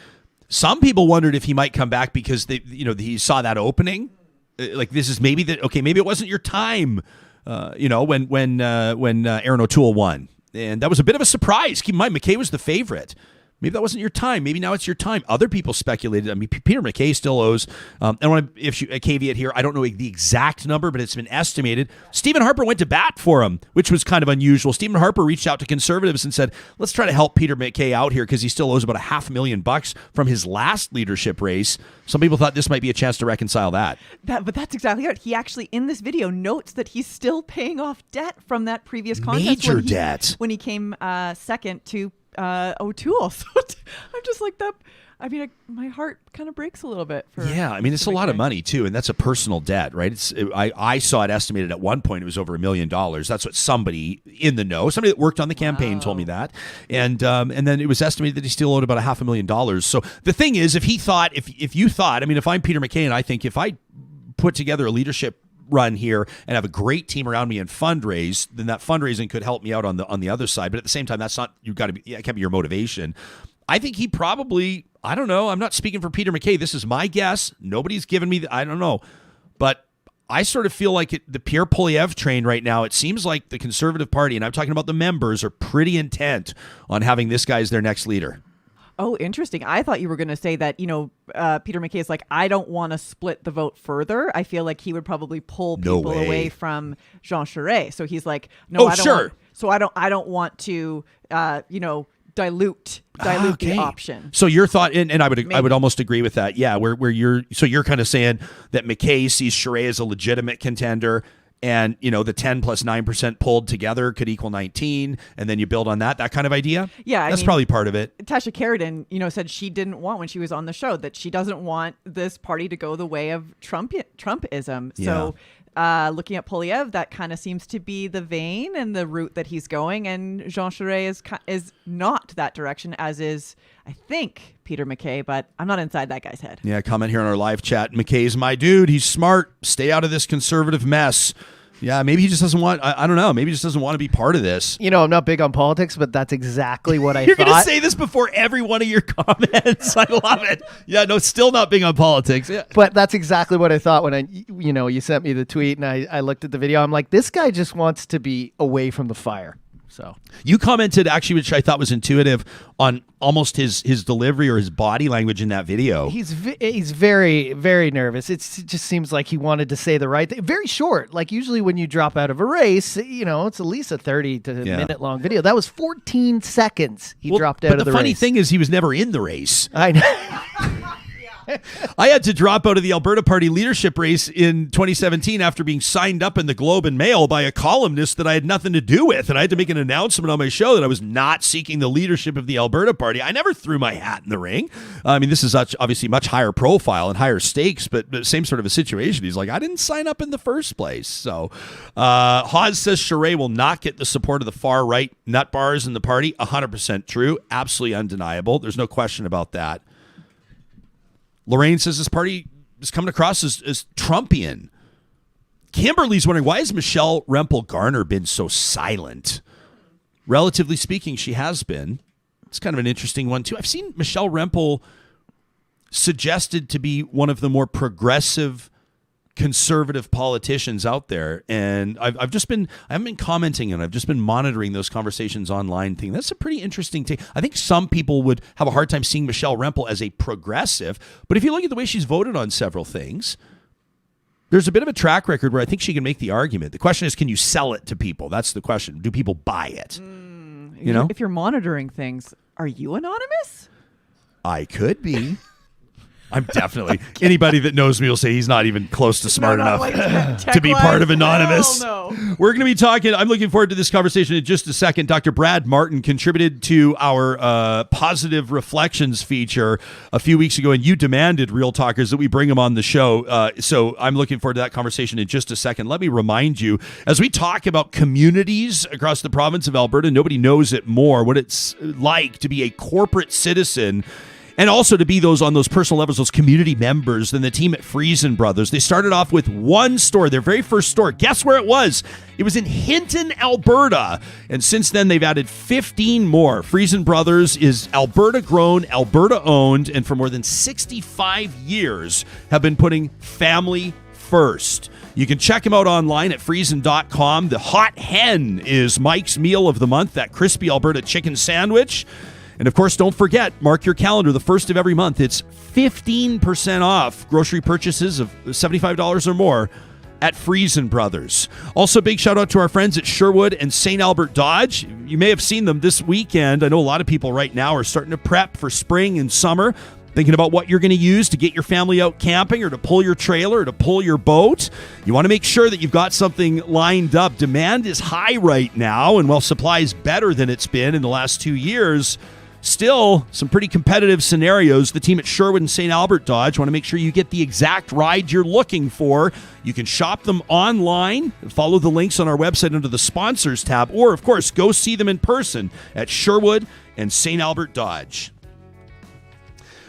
Some people wondered if he might come back because he saw that opening. This is maybe maybe it wasn't your time. When Aaron O'Toole won, and that was a bit of a surprise. Keep in mind, McKay was the favorite. Maybe that wasn't your time. Maybe now it's your time. Other people speculated. I mean, Peter McKay still owes. And I want to issue a caveat here. I don't know the exact number, but it's been estimated. Stephen Harper went to bat for him, which was kind of unusual. Stephen Harper reached out to conservatives and said, let's try to help Peter McKay out here because he still owes about $500,000 from his last leadership race. Some people thought this might be a chance to reconcile that. But that's exactly right. He actually, in this video, notes that he's still paying off debt from that previous contest. Major debt. When he came second to O'Toole. So I'm just like that. I mean, my heart kind of breaks a little bit. It's a lot of money too, and that's a personal debt, right? I saw it estimated at one point it was over $1 million. That's what somebody in the know, somebody that worked on the campaign, told me that, and then it was estimated that he still owed about $500,000. So the thing is, if you thought, if I'm Peter McKay and I think if I put together a leadership run here and have a great team around me and fundraise, then that fundraising could help me out on the other side. But at the same time, that's not, it can't be your motivation. I think he probably, I don't know, I'm not speaking for Peter McKay. This is my guess. Nobody's given me, I don't know. But I sort of feel like the Pierre Poilievre train right now, it seems like the Conservative Party, and I'm talking about the members, are pretty intent on having this guy as their next leader. Oh, interesting. I thought you were going to say that, Peter MacKay is like, I don't want to split the vote further. I feel like he would probably pull No people way. away from Jean Charest. So he's like, no, Oh, I don't sure. want, so I don't want to, dilute Okay. the option. So your thought, and I would Maybe. almost agree with that. Yeah, where you're kind of saying that MacKay sees Charest as a legitimate contender, and the 10 plus 9% pulled together could equal 19, and then you build on that kind of idea. Yeah, that's probably part of it. Tasha Keridan, said she didn't want, when she was on the show, that she doesn't want this party to go the way of Trumpism. So looking at Polyev, that kind of seems to be the vein and the route that he's going. And Jean Charest is not that direction, as is, I think, Peter MacKay, but I'm not inside that guy's head. Yeah, comment here on our live chat. McKay's my dude. He's smart. Stay out of this conservative mess. Yeah, maybe he just doesn't want, I don't know, maybe he just doesn't want to be part of this. I'm not big on politics, but that's exactly what I You're thought. going to say this before every one of your comments. I love it. Yeah, no, still not big on politics. Yeah. But that's exactly what I thought when you sent me the tweet and I looked at the video. I'm like, this guy just wants to be away from the fire. So you commented, actually, which I thought was intuitive, on almost his delivery or his body language in that video. he's very, very nervous. It just seems like he wanted to say the right thing. Very short. Like usually when you drop out of a race, it's at least a 30 to minute long video. That was 14 seconds he dropped out of the race. But the funny thing is he was never in the race. I know. I had to drop out of the Alberta Party leadership race in 2017 after being signed up in the Globe and Mail by a columnist that I had nothing to do with. And I had to make an announcement on my show that I was not seeking the leadership of the Alberta Party. I never threw my hat in the ring. I mean, this is obviously much higher profile and higher stakes, but same sort of a situation. He's like, I didn't sign up in the first place. So Hawes says Charest will not get the support of the far right nut bars in the party. 100% true. Absolutely undeniable. There's no question about that. Lorraine says this party is coming across as Trumpian. Kimberly's wondering, why has Michelle Rempel-Garner been so silent? Relatively speaking, she has been. It's kind of an interesting one, too. I've seen Michelle Rempel suggested to be one of the more progressive conservative politicians out there, and I haven't been commenting, and I've just been monitoring those conversations online. Thing that's a pretty interesting take. I think some people would have a hard time seeing Michelle Rempel as a progressive, but if you look at the way she's voted on several things, there's a bit of a track record where I think she can make the argument. The question is, can you sell it to people? That's the question. Do people buy it? If you're monitoring things, are you anonymous? I could be. I'm definitely, anybody that knows me will say he's not even close to smart enough to be part of Anonymous. Hell no. We're going to be talking, I'm looking forward to this conversation in just a second. Dr. Brad Martin contributed to our Positive Reflections feature a few weeks ago, and you demanded, Real Talkers, that we bring him on the show. So I'm looking forward to that conversation in just a second. Let me remind you, as we talk about communities across the province of Alberta, nobody knows it more, what it's like to be a corporate citizen and also to be on those personal levels, those community members. Then the team at Friesen Brothers, they started off with one store, their very first store. Guess where it was? It was in Hinton, Alberta. And since then, they've added 15 more. Friesen Brothers is Alberta-grown, Alberta-owned, and for more than 65 years have been putting family first. You can check him out online at friesen.com. The Hot Hen is Mike's meal of the month, that crispy Alberta chicken sandwich. And of course, don't forget, mark your calendar, the first of every month, it's 15% off grocery purchases of $75 or more at Friesen Brothers. Also, big shout out to our friends at Sherwood and St. Albert Dodge. You may have seen them this weekend. I know a lot of people right now are starting to prep for spring and summer, thinking about what you're going to use to get your family out camping or to pull your trailer or to pull your boat. You want to make sure that you've got something lined up. Demand is high right now, and while supply is better than it's been in the last 2 years, still, some pretty competitive scenarios. The team at Sherwood and St. Albert Dodge want to make sure you get the exact ride you're looking for. You can shop them online, follow the links on our website under the sponsors tab, or, of course, go see them in person at Sherwood and St. Albert Dodge.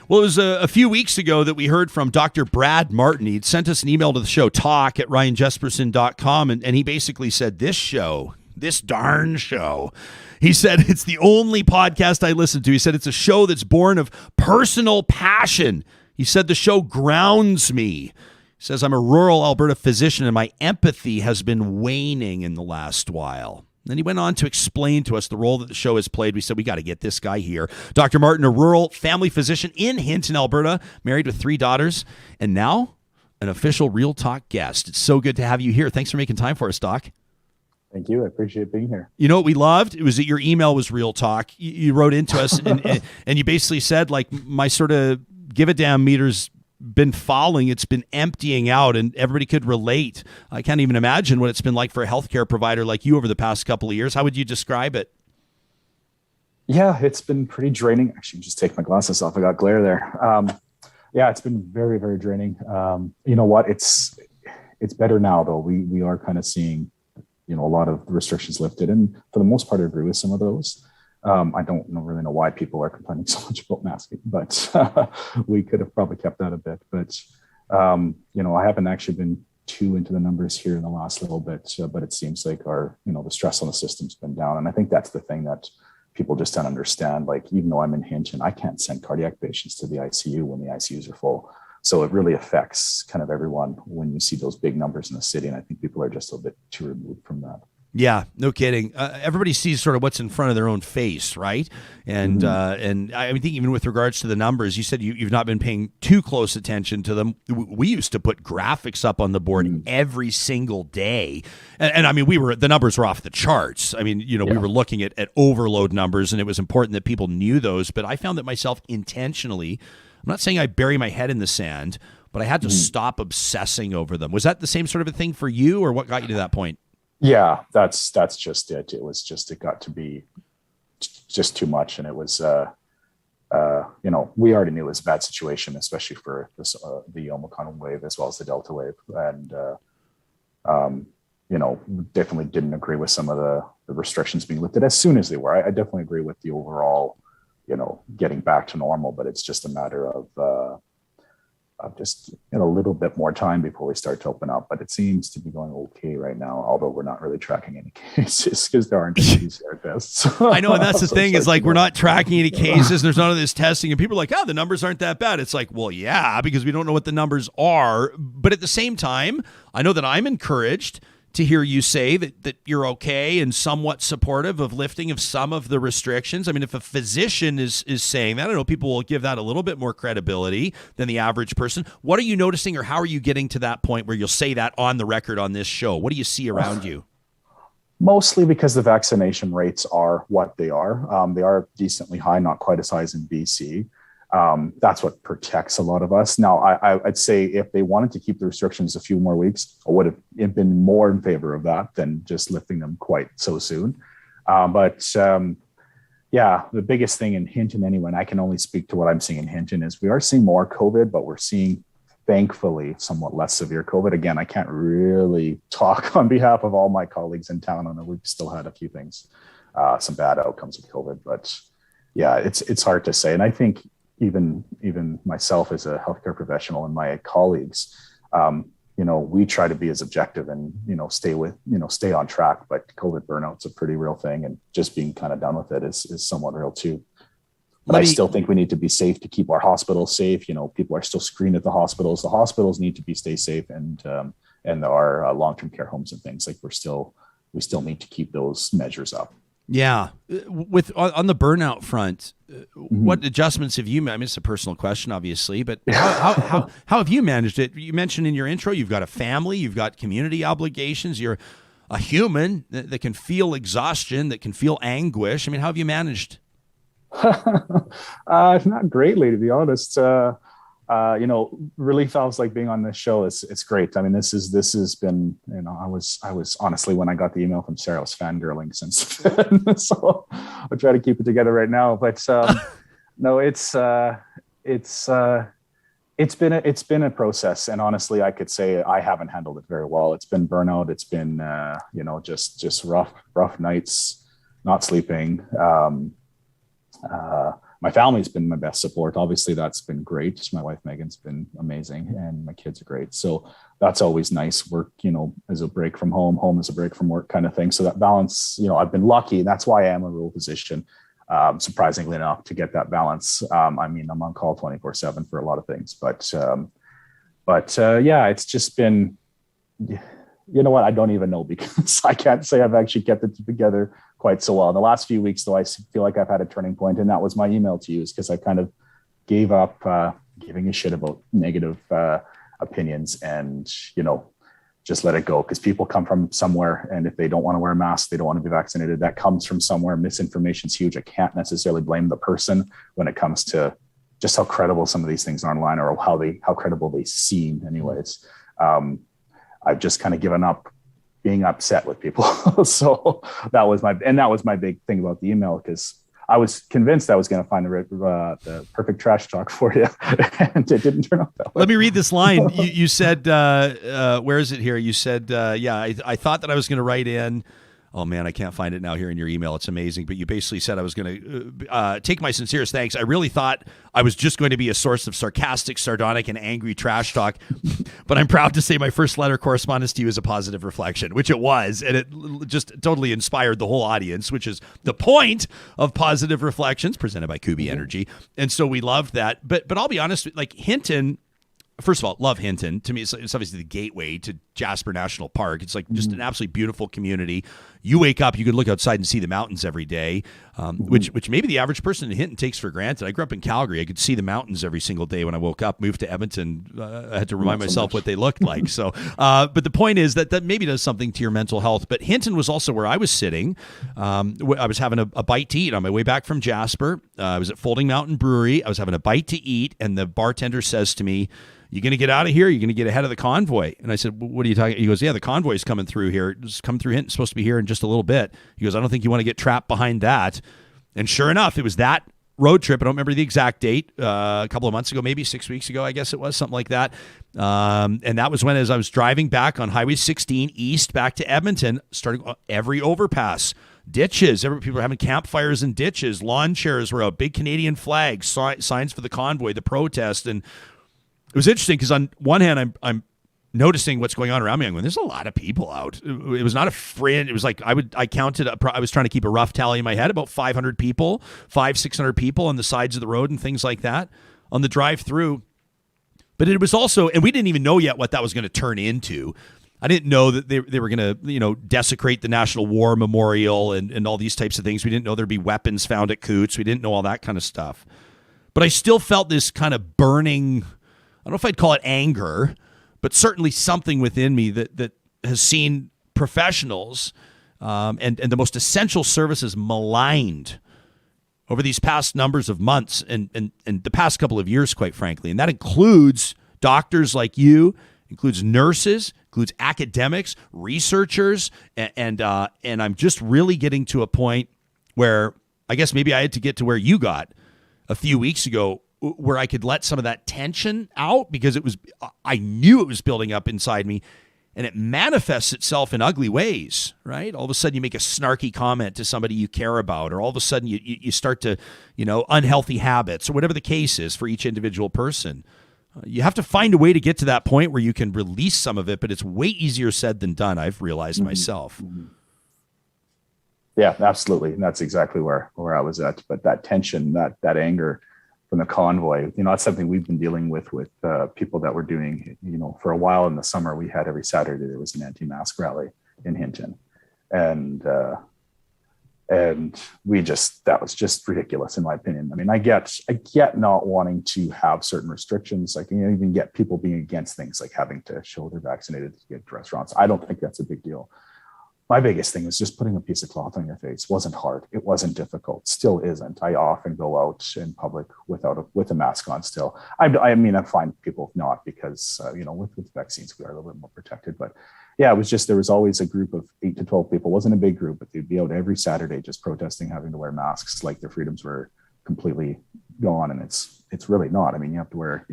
Well, it was a few weeks ago that we heard from Dr. Brad Martin. He'd sent us an email to the show, talk@ryanjesperson.com, and he basically said, this darn show. He said, it's the only podcast I listen to. He said, it's a show that's born of personal passion. He said, the show grounds me. He says, I'm a rural Alberta physician and my empathy has been waning in the last while. Then he went on to explain to us the role that the show has played. We said, we got to get this guy here. Dr. Martin, a rural family physician in Hinton, Alberta, married with 3 daughters, and now an official Real Talk guest. It's so good to have you here. Thanks for making time for us, Doc. Thank you. I appreciate being here. You know what we loved? It was that your email was Real Talk. You wrote into us and you basically said, like, my sort of give a damn meter's been falling. It's been emptying out, and everybody could relate. I can't even imagine what it's been like for a healthcare provider like you over the past couple of years. How would you describe it? Yeah, it's been pretty draining. Actually, just take my glasses off. I got glare there. Yeah, it's been very, very draining. You know what? It's better now, though. We are kind of seeing, a lot of restrictions lifted, and for the most part, I agree with some of those. I don't really know why people are complaining so much about masking, but we could have probably kept that a bit. But I haven't actually been too into the numbers here in the last little bit, but it seems like the stress on the system's been down, and I think that's the thing that people just don't understand. Like, even though I'm in Hinton, I can't send cardiac patients to the ICU when the ICUs are full. So it really affects kind of everyone when you see those big numbers in the city. And I think people are just a bit too removed from that. Yeah, no kidding. Everybody sees sort of what's in front of their own face, right? And and I think even with regards to the numbers, you said you've not been paying too close attention to them. We used to put graphics up on the board every single day, and I mean the numbers were off the charts. I mean, we were looking at overload numbers, and it was important that people knew those. But I found that myself intentionally. I'm not saying I bury my head in the sand, but I had to stop obsessing over them. Was that the same sort of a thing for you, or what got you to that point? Yeah, that's just it. It got to be just too much. And it was, we already knew it was a bad situation, especially for this, the Omicron wave as well as the Delta wave. And, definitely didn't agree with some of the restrictions being lifted as soon as they were. I definitely agree with the overall, getting back to normal, but it's just a matter of just a little bit more time before we start to open up. But it seems to be going okay right now, although we're not really tracking any cases because there aren't any PCR tests. I know, and that's the thing is like we're not tracking any cases. There's none of this testing, and people are like, "Oh, the numbers aren't that bad." It's like, well, yeah, because we don't know what the numbers are. But at the same time, I know that I'm encouraged to hear you say that you're okay and somewhat supportive of lifting of some of the restrictions. I mean, if a physician is saying that, I know people will give that a little bit more credibility than the average person. What are you noticing, or how are you getting to that point where you'll say that on the record on this show? What do you see around you? Mostly because the vaccination rates are what they are. They are decently high, not quite as high as in BC. That's what protects a lot of us. Now, I'd say if they wanted to keep the restrictions a few more weeks, I would have been more in favor of that than just lifting them quite so soon. But the biggest thing in Hinton anyway, and I can only speak to what I'm seeing in Hinton, is we are seeing more COVID, but we're seeing, thankfully, somewhat less severe COVID. Again, I can't really talk on behalf of all my colleagues in town. I know we've still had a few things, some bad outcomes with COVID, but yeah, it's hard to say. And I think even myself as a healthcare professional and my colleagues, we try to be as objective and, stay on track, but COVID burnout's a pretty real thing, and just being kind of done with it is somewhat real too. But I still think we need to be safe to keep our hospitals safe. People are still screened at the hospitals. The hospitals need to stay safe, and our long-term care homes and things, like we still need to keep those measures up. Yeah. On the burnout front, what adjustments have you made? I mean, it's a personal question, obviously, but how have you managed it? You mentioned in your intro, you've got a family, you've got community obligations, you're a human that can feel exhaustion, that can feel anguish. I mean, how have you managed? Not greatly, to be honest. Relief valves like being on this show, it's great. I mean, this has been, I was honestly, when I got the email from Sarah, I was fangirling since then. So I'll try to keep it together right now. But no, it's been a process, and honestly, I could say I haven't handled it very well. It's been burnout. It's been just rough nights, not sleeping. My family's been my best support. Obviously, that's been great. My wife, Meaghan's been amazing, and my kids are great. So that's always nice. Work, as a break from home as a break from work kind of thing. So that balance, I've been lucky. That's why I am a rural physician, surprisingly enough, to get that balance. I'm on call 24/7 for a lot of things, but it's just been, you know what? I don't even know, because I can't say I've actually kept it together quite so well. In the last few weeks, though, I feel like I've had a turning point, and that was my email to you, because I kind of gave up giving a shit about negative opinions, and, you know, just let it go, because people come from somewhere, and if they don't want to wear a mask, they don't want to be vaccinated. That comes from somewhere. Misinformation is huge. I can't necessarily blame the person when it comes to just how credible some of these things are online, or how credible they seem anyways. I've just kind of given up being upset with people. So that was my big thing about the email, because I was convinced I was going to find the perfect trash talk for you, and it didn't turn out that way. Let me read this line. You said, where is it here? You said, I thought that I was going to write in. Oh, man, I can't find it now here in your email. It's amazing. But you basically said I was going to take my sincerest thanks. I really thought I was just going to be a source of sarcastic, sardonic, and angry trash talk. But I'm proud to say my first letter correspondence to you is a positive reflection, which it was. And it just totally inspired the whole audience, which is the point of Positive Reflections, presented by Kuby Energy. And so we loved that. But I'll be honest, like Hinton, first of all, love Hinton. To me, it's obviously the gateway to Jasper National Park. It's like just an absolutely beautiful community. You wake up, you could look outside and see the mountains every day, which maybe the average person in Hinton takes for granted. I grew up in Calgary. I could see the mountains every single day when I woke up. Moved to Edmonton, I had to remind myself what they looked like. So, but the point is that maybe does something to your mental health. But Hinton was also where I was sitting. I was having a bite to eat on my way back from Jasper. I was at Folding Mountain Brewery. I was having a bite to eat, and the bartender says to me, "You going to get out of here? You're going to get ahead of the convoy?" And I said, "What are you talking?" He goes, "Yeah, the convoy's coming through here. It's coming through Hinton. It's supposed to be here in just a little bit." He goes, "I don't think you want to get trapped behind that." And sure enough, it was that road trip. I don't remember the exact date, a couple of months ago, maybe 6 weeks ago, I guess it was, something like that. And that was when, as I was driving back on Highway 16 east back to Edmonton, starting every overpass, ditches, people were having campfires in ditches, lawn chairs were out, big Canadian flags, signs for the convoy, the protest. And it was interesting because on one hand, I'm noticing what's going on around me. I'm going, there's a lot of people out. It was not a fringe. It was like I was trying to keep a rough tally in my head, about 500 people, 600 people on the sides of the road and things like that on the drive through. But it was also, and we didn't even know yet what that was going to turn into. I didn't know that they were going to, desecrate the National War Memorial and all these types of things. We didn't know there'd be weapons found at Coots. We didn't know all that kind of stuff. But I still felt this kind of burning, I don't know if I'd call it anger, but certainly something within me that has seen professionals and the most essential services maligned over these past numbers of months and the past couple of years, quite frankly. And that includes doctors like you, includes nurses, includes academics, researchers, and I'm just really getting to a point where I guess maybe I had to get to where you got a few weeks ago, where I could let some of that tension out, because I knew it was building up inside me, and it manifests itself in ugly ways, right? All of a sudden you make a snarky comment to somebody you care about, or all of a sudden you start to, unhealthy habits, or whatever the case is for each individual person. You have to find a way to get to that point where you can release some of it, but it's way easier said than done, I've realized myself. Yeah, absolutely. And that's exactly where I was at. But that tension, that anger from the convoy, that's something we've been dealing with people that were doing, for a while in the summer. We had every Saturday, there was an anti-mask rally in Hinton. And that was just ridiculous, in my opinion. I mean, I get not wanting to have certain restrictions, like, even get people being against things like having to show they're vaccinated to get to restaurants. I don't think that's a big deal. My biggest thing is just putting a piece of cloth on your face. It wasn't hard. It wasn't difficult. Still isn't. I often go out in public with a mask on still. I find people not, because, with vaccines, we are a little bit more protected. But yeah, it was just, there was always a group of 8 to 12 people. It wasn't a big group, but they'd be out every Saturday just protesting having to wear masks, like their freedoms were completely gone. And it's really not. I mean, you have to wear,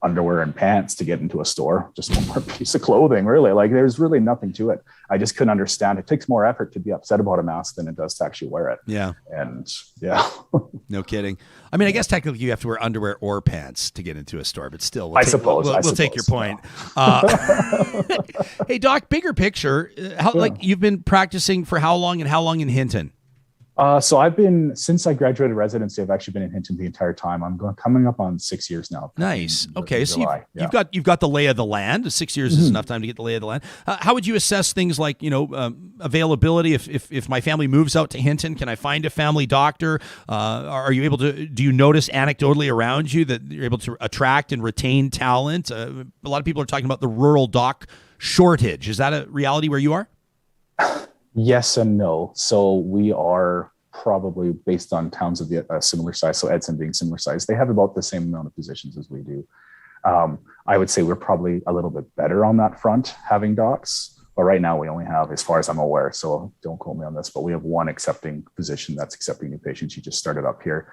underwear and pants to get into a store, just one more piece of clothing, really. Like, there's really nothing to it. I just couldn't understand. It takes more effort to be upset about a mask than it does to actually wear it. Yeah. And yeah. No kidding. I mean, I guess technically you have to wear underwear or pants to get into a store, but still, I suppose we'll take your point. Hey, Doc, bigger picture, you've been practicing for how long, and how long in Hinton? So since I graduated residency, I've actually been in Hinton the entire time. Coming up on 6 years now. Nice. Okay. So July. you've got the lay of the land. 6 years is enough time to get the lay of the land. How would you assess things like, availability? If my family moves out to Hinton, can I find a family doctor? Are you able to, do you notice anecdotally around you that you're able to attract and retain talent? A lot of people are talking about the rural doc shortage. Is that a reality where you are? Yes and no. So we are probably, based on towns of the similar size, so Edson being similar size, they have about the same amount of positions as we do. I would say we're probably a little bit better on that front, having docs. But right now we only have, as far as I'm aware, so don't quote me on this, but we have one accepting physician that's accepting new patients. He just started up here.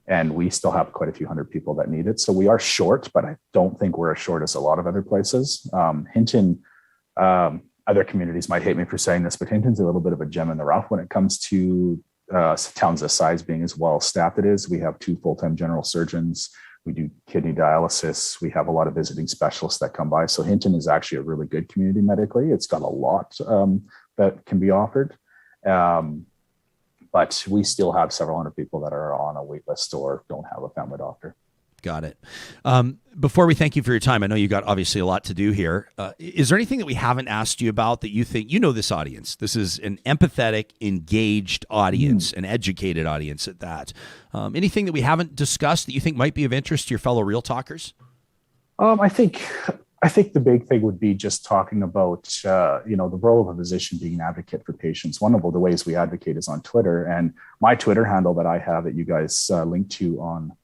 And we still have quite a few hundred people that need it. So we are short, but I don't think we're as short as a lot of other places. Hinton, other communities might hate me for saying this, but Hinton's a little bit of a gem in the rough when it comes to towns this size being as well staffed it is. We have 2 full-time general surgeons. We do kidney dialysis. We have a lot of visiting specialists that come by. So Hinton is actually a really good community medically. It's got a lot that can be offered. But we still have several hundred people that are on a wait list or don't have a family doctor. Got it. Before we thank you for your time, I know you got obviously a lot to do here. Is there anything that we haven't asked you about that you think, this audience, this is an empathetic, engaged audience, an educated audience at that. Anything that we haven't discussed that you think might be of interest to your fellow Real Talkers? I think the big thing would be just talking about, the role of a physician being an advocate for patients. One of the ways we advocate is on Twitter, and my Twitter handle that I have that you guys link to on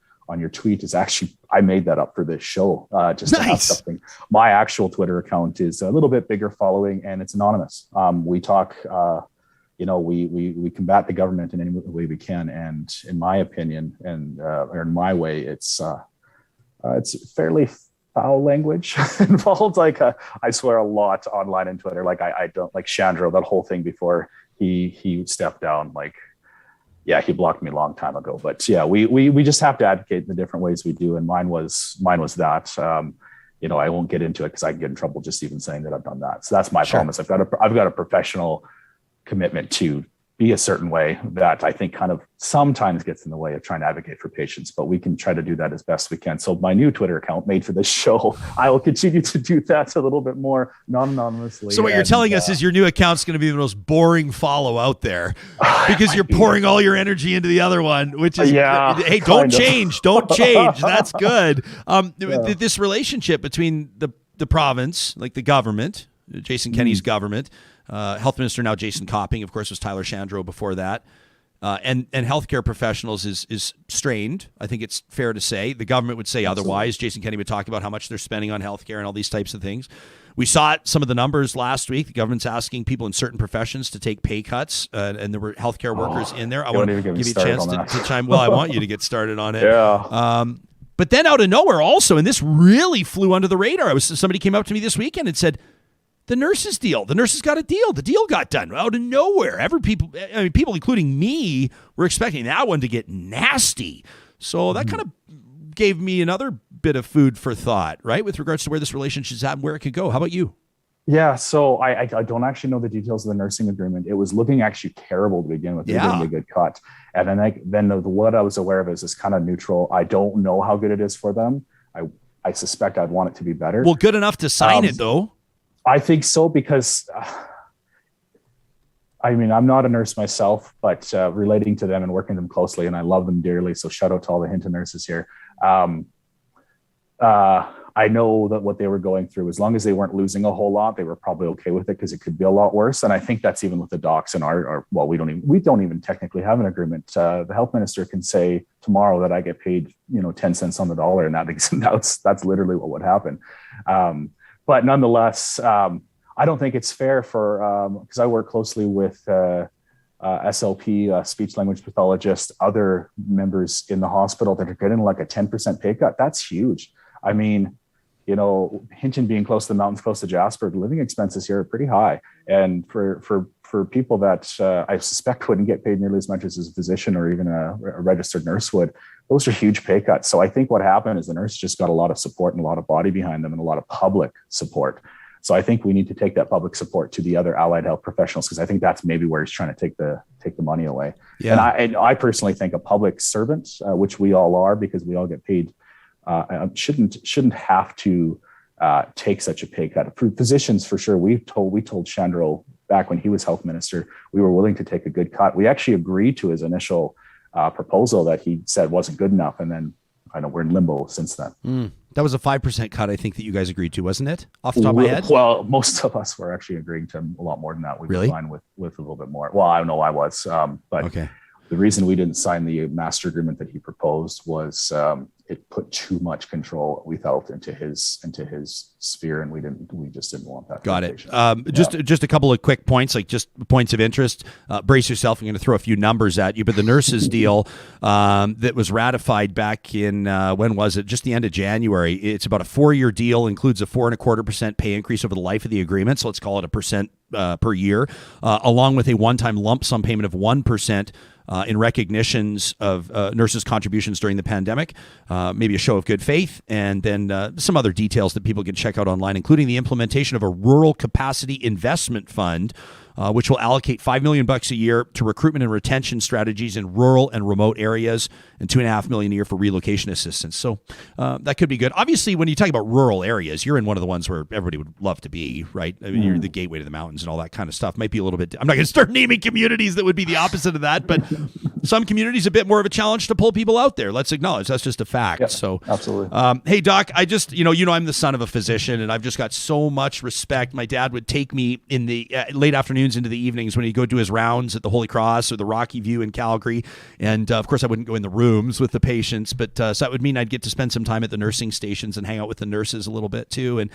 your tweet is actually, I made that up for this show, just to have something. My actual Twitter account is a little bit bigger following, and it's anonymous. We talk, we combat the government in any way we can. And in my opinion, or in my way, it's fairly foul language involved. Like I swear a lot online and Twitter. Like I don't like Chandro, that whole thing before he stepped down, yeah, he blocked me a long time ago, but yeah, we just have to advocate in the different ways we do. And mine was that, I won't get into it because I can get in trouble just even saying that I've done that. So that's my promise. I've got a professional commitment to be a certain way that I think kind of sometimes gets in the way of trying to advocate for patients, but we can try to do that as best we can. So my new Twitter account made for this show, I will continue to do that a little bit more non-anonymously. So what you're telling us is your new account's going to be the most boring follow out there because you're pouring all your energy into the other one, which is, hey, don't change. That's good. This relationship between the province, like the government, Jason Kenney's government, Health Minister now Jason Copping, of course, was Tyler Shandro before that, and healthcare professionals is strained. I think it's fair to say. The government would say otherwise. Jason Kenney would talk about how much they're spending on healthcare and all these types of things. We saw some of the numbers last week. The government's asking people in certain professions to take pay cuts, and there were healthcare workers in there. I want to give you a chance to chime. Well, I want you to get started on it. Yeah. But then out of nowhere also, and this really flew under the radar. Somebody came up to me this weekend and said, the nurses got a deal. The deal got done out of nowhere. People, including me, were expecting that one to get nasty. So that kind of gave me another bit of food for thought, right, with regards to where this relationship's at and where it could go. How about you? Yeah, so I don't actually know the details of the nursing agreement. It was looking actually terrible to begin with. They didn't get a good cut. And then what I was aware of is kind of neutral. I don't know how good it is for them. I suspect I'd want it to be better. Well, good enough to sign it, though. I think so, because I'm not a nurse myself, but relating to them and working with them closely, and I love them dearly. So shout out to all the Hinton nurses here. I know that what they were going through, as long as they weren't losing a whole lot, they were probably okay with it, because it could be a lot worse. And I think that's even with the docs in we don't even technically have an agreement. The health minister can say tomorrow that I get paid, 10 cents on the dollar, and that's literally what would happen. But nonetheless, I don't think it's fair because I work closely with SLP, speech language pathologist, other members in the hospital that are getting like a 10% pay cut. That's huge. I mean, Hinton being close to the mountains, close to Jasper, the living expenses here are pretty high. And for people that I suspect wouldn't get paid nearly as much as a physician or even a registered nurse would, those are huge pay cuts. So I think what happened is the nurse just got a lot of support and a lot of body behind them and a lot of public support. So I think we need to take that public support to the other allied health professionals, because I think that's maybe where he's trying to take the money away. Yeah. And I personally think a public servant, which we all are because we all get paid, shouldn't have to take such a pay cut. For physicians, for sure, we told Chandro back when he was health minister, we were willing to take a good cut. We actually agreed to his initial proposal that he said wasn't good enough, and then I know we're in limbo since then. That was a 5% cut, I think, that you guys agreed to, wasn't it? Off the top of my head? Well, most of us were actually agreeing to a lot more than that. We were fine with a little bit more. Well, I don't know, I was. But okay. The reason we didn't sign the master agreement that he proposed was it put too much control, we felt, into his sphere, and we just didn't want that. Got it. Just a couple of quick points, like just points of interest. Brace yourself. I'm going to throw a few numbers at you, but the nurses deal that was ratified back in when was it? Just the end of January. It's about a 4-year deal, includes a 4.25% pay increase over the life of the agreement. So let's call it 1% per year, along with a one-time lump sum payment of 1%. In recognitions of nurses' contributions during the pandemic, maybe a show of good faith, and then some other details that people can check out online, including the implementation of a rural capacity investment fund, which will allocate $5 million a year to recruitment and retention strategies in rural and remote areas, and $2.5 million a year for relocation assistance. So that could be good. Obviously, when you talk about rural areas, you're in one of the ones where everybody would love to be, right? I mean, you're the gateway to the mountains and all that kind of stuff. Might be a little bit. I'm not going to start naming communities that would be the opposite of that, but some communities a bit more of a challenge to pull people out there. Let's acknowledge that's just a fact. Yep, so absolutely. Hey, Doc, I just I'm the son of a physician, and I've just got so much respect. My dad would take me in the late afternoons into the evenings when he'd go do his rounds at the Holy Cross or the Rocky View in Calgary, and of course I wouldn't go in the rooms with the patients, but so that would mean I'd get to spend some time at the nursing stations and hang out with the nurses a little bit too, and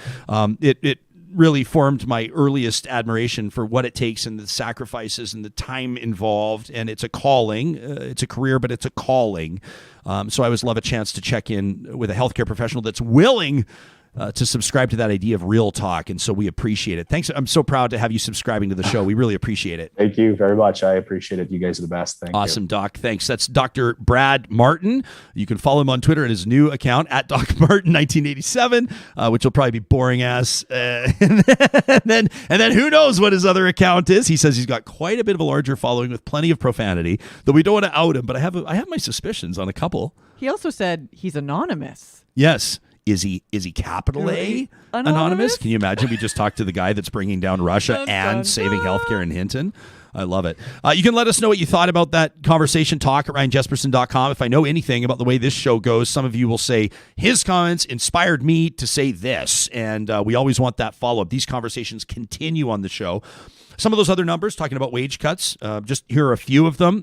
it really formed my earliest admiration for what it takes and the sacrifices and the time involved. And it's a calling. It's a career, but it's a calling. So I always love a chance to check in with a healthcare professional that's willing to subscribe to that idea of real talk. And so we appreciate it. Thanks. I'm so proud to have you subscribing to the show. We really appreciate it. Thank you very much. I appreciate it. You guys are the best. Thank you. Awesome, Doc. Thanks. That's Dr. Brad Martin. You can follow him on Twitter at his new account at Doc Martin 1987, which will probably be boring ass. And then who knows what his other account is? He says he's got quite a bit of a larger following with plenty of profanity, though we don't want to out him, but I have my suspicions on a couple. He also said he's anonymous. Yes. Is he capital A anonymous? Can you imagine? We just talked to the guy that's bringing down Russia and saving healthcare in Hinton. I love it. You can let us know what you thought about that conversation. Talk at RyanJesperson.com. If I know anything about the way this show goes, some of you will say his comments inspired me to say this, and we always want that follow-up. These conversations continue on the show. Some of those other numbers, talking about wage cuts, just here are a few of them.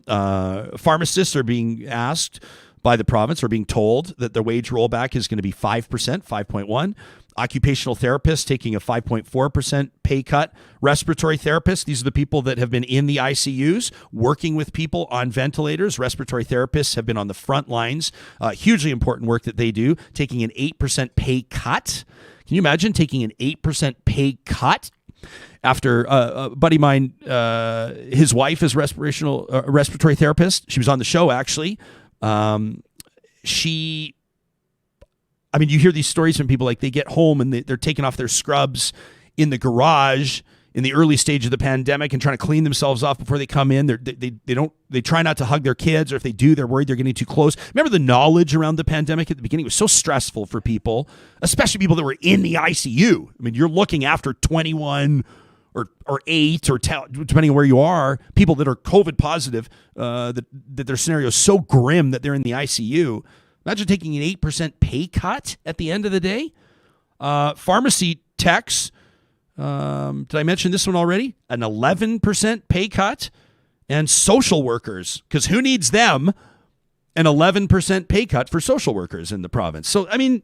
Pharmacists are being asked by the province, or being told that their wage rollback is going to be 5%, 5.1. Occupational therapists taking a 5.4% pay cut. Respiratory therapists, these are the people that have been in the ICUs, working with people on ventilators. Respiratory therapists have been on the front lines. Hugely important work that they do, taking an 8% pay cut. Can you imagine taking an 8% pay cut? After a buddy of mine, his wife is respiratory therapist. She was on the show, actually. You hear these stories from people, like they get home and they're taking off their scrubs in the garage in the early stage of the pandemic and trying to clean themselves off before they come in. They try not to hug their kids, or if they do, they're worried they're getting too close. Remember the knowledge around the pandemic at the beginning was so stressful for people, especially people that were in the ICU. I mean, you're looking after 21 or 8 or 10, depending on where you are, people that are COVID positive, that their scenario is so grim that they're in the ICU. Imagine taking an 8% pay cut at the end of the day. Pharmacy techs, did I mention this one already? An 11% pay cut. And social workers, because who needs them? An 11% pay cut for social workers in the province. So, I mean,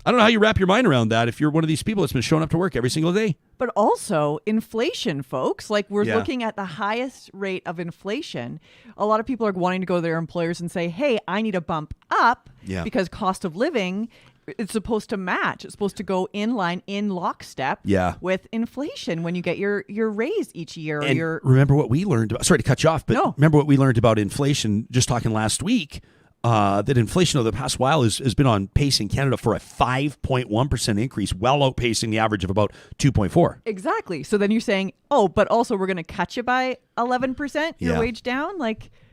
I don't know how you wrap your mind around that if you're one of these people that's been showing up to work every single day. But also inflation, folks. Like, we're looking at the highest rate of inflation. A lot of people are wanting to go to their employers and say, hey, I need a bump up because cost of living, it's supposed to match. It's supposed to go in line, in lockstep with inflation when you get your raise each year. And remember what we learned about, sorry to cut you off, but remember what we learned about inflation just talking last week. that inflation over the past while has been on pace in Canada for a 5.1% increase, well outpacing the average of about 2.4%. Exactly. So then you're saying, oh, but also we're going to cut you by 11%, your Yeah. wage down?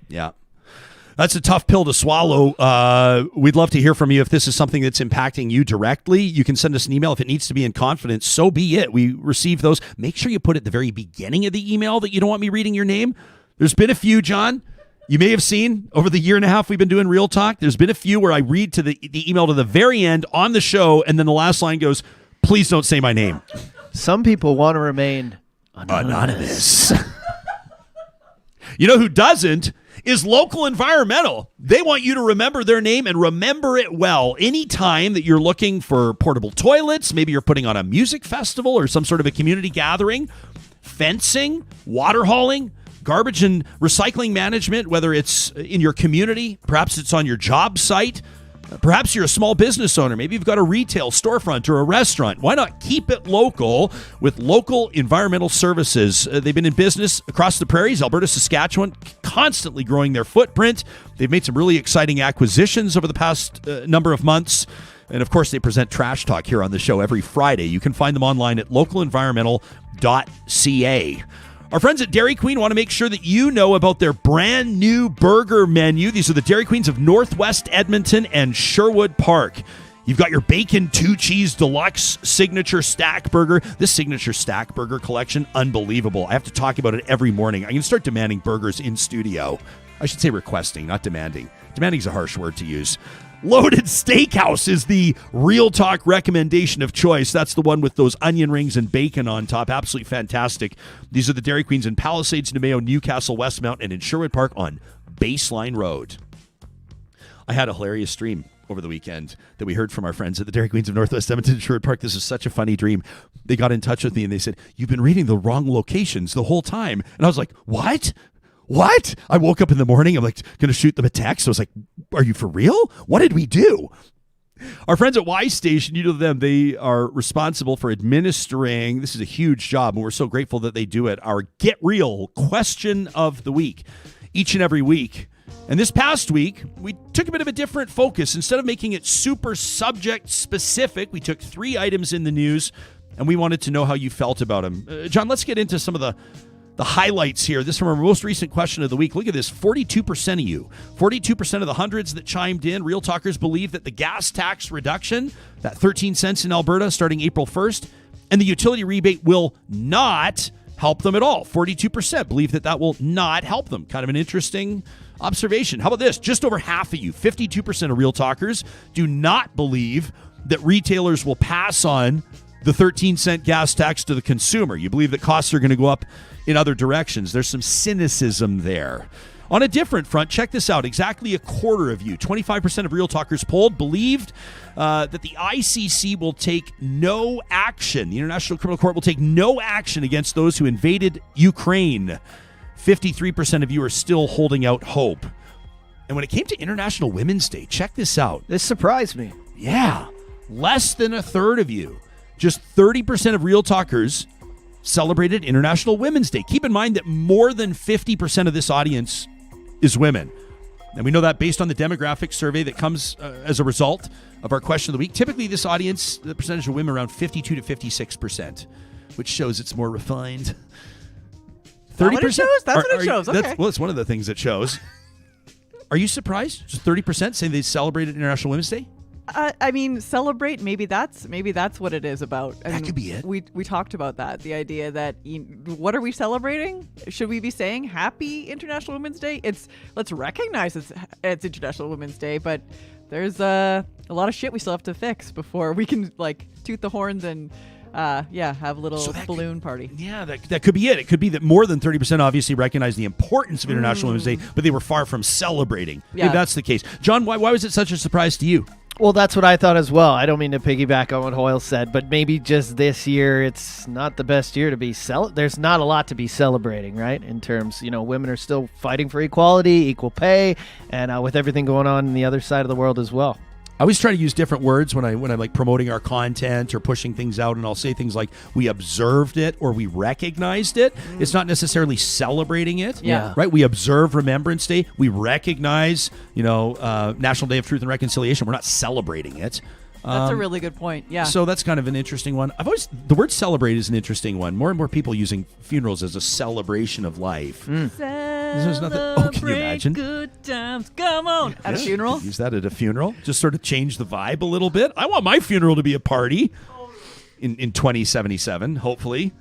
Yeah. That's a tough pill to swallow. We'd love to hear from you if this is something that's impacting you directly. You can send us an email if it needs to be in confidence. So be it. We receive those. Make sure you put at the very beginning of the email that you don't want me reading your name. There's been a few, John. You may have seen over the year and a half we've been doing Real Talk. There's been a few where I read to the email to the very end on the show, and then the last line goes, please don't say my name. Some people want to remain anonymous. You know who doesn't? Is Local Environmental. They want you to remember their name and remember it well. Anytime that you're looking for portable toilets, maybe you're putting on a music festival or some sort of a community gathering, fencing, water hauling, garbage and recycling management, whether it's in your community, perhaps it's on your job site, perhaps you're a small business owner, maybe you've got a retail storefront or a restaurant. Why not keep it local with Local Environmental Services? They've been in business across the prairies, Alberta, Saskatchewan, constantly growing their footprint. They've made some really exciting acquisitions over the past number of months. And of course, they present Trash Talk here on the show every Friday. You can find them online at localenvironmental.ca. Our friends at Dairy Queen want to make sure that you know about their brand new burger menu. These are the Dairy Queens of Northwest Edmonton and Sherwood Park. You've got your bacon 2-cheese deluxe signature stack burger. This signature stack burger collection, unbelievable. I have to talk about it every morning. I'm going to start demanding burgers in studio. I should say requesting, not demanding. Demanding is a harsh word to use. Loaded Steakhouse is the Real Talk recommendation of choice. That's the one with those onion rings and bacon on top. Absolutely fantastic. These are the Dairy Queens in Palisades, Nemeo, Newcastle, Westmount, and in Sherwood Park on Baseline Road. I had a hilarious dream over the weekend that we heard from our friends at the Dairy Queens of Northwest Edmonton and Sherwood Park. This is such a funny dream. They got in touch with me and they said, you've been reading the wrong locations the whole time. And I was like, what? I woke up in the morning. I'm like, going to shoot them a text. I was like, are you for real? What did we do? Our friends at Y Station, you know them, they are responsible for administering, this is a huge job, and we're so grateful that they do it, our Get Real Question of the Week, each and every week. And this past week, we took a bit of a different focus. Instead of making it super subject specific, we took 3 items in the news, and we wanted to know how you felt about them. John, let's get into some of the highlights here. This is from our most recent question of the week. Look at this. 42% of you, 42% of the hundreds that chimed in, Real Talkers believe that the gas tax reduction, that 13 cents in Alberta starting April 1st, and the utility rebate will not help them at all. 42% believe that that will not help them. Kind of an interesting observation. How about this? Just over half of you, 52% of Real Talkers, do not believe that retailers will pass on the 13-cent gas tax to the consumer. You believe that costs are going to go up in other directions. There's some cynicism there. On a different front, check this out. Exactly a quarter of you, 25% of Real Talkers polled, believed that the ICC will take no action. The International Criminal Court will take no action against those who invaded Ukraine. 53% of you are still holding out hope. And when it came to International Women's Day, check this out. This surprised me. Yeah. Less than a third of you, just 30% of Real Talkers celebrated International Women's Day. Keep in mind that more than 50% of this audience is women. And we know that based on the demographic survey that comes as a result of our question of the week. Typically, this audience, the percentage of women around 52 to 56%, which shows it's more refined. 30%? That's what it shows. Okay. Well, it's one of the things it shows. Are you surprised? Just 30% saying they celebrated International Women's Day? I mean, celebrate. Maybe that's what it is about. That could be it. We talked about that. The idea that what are we celebrating? Should we be saying Happy International Women's Day? Let's recognize it's International Women's Day, but there's a lot of shit we still have to fix before we can toot the horns and have a little balloon party. Yeah, that could be it. It could be that more than 30% obviously recognize the importance of International Women's Day, but they were far from celebrating. Yeah. Maybe that's the case. John, why was it such a surprise to you? Well, that's what I thought as well. I don't mean to piggyback on what Hoyle said, but maybe just this year, it's not the best year to be there's not a lot to be celebrating, right? In terms, women are still fighting for equality, equal pay, and with everything going on in the other side of the world as well. I always try to use different words when I'm like promoting our content or pushing things out, and I'll say things like we observed it or we recognized it. It's not necessarily celebrating it. Yeah. Right? We observe Remembrance Day. We recognize, National Day of Truth and Reconciliation. We're not celebrating it. That's a really good point. Yeah. So that's kind of an interesting one. The word celebrate is an interesting one. More and more people using funerals as a celebration of life. There's nothing. Oh, can you imagine? Good times. Come on. At a funeral? Use that at a funeral. Just sort of change the vibe a little bit. I want my funeral to be a party in 2077, hopefully.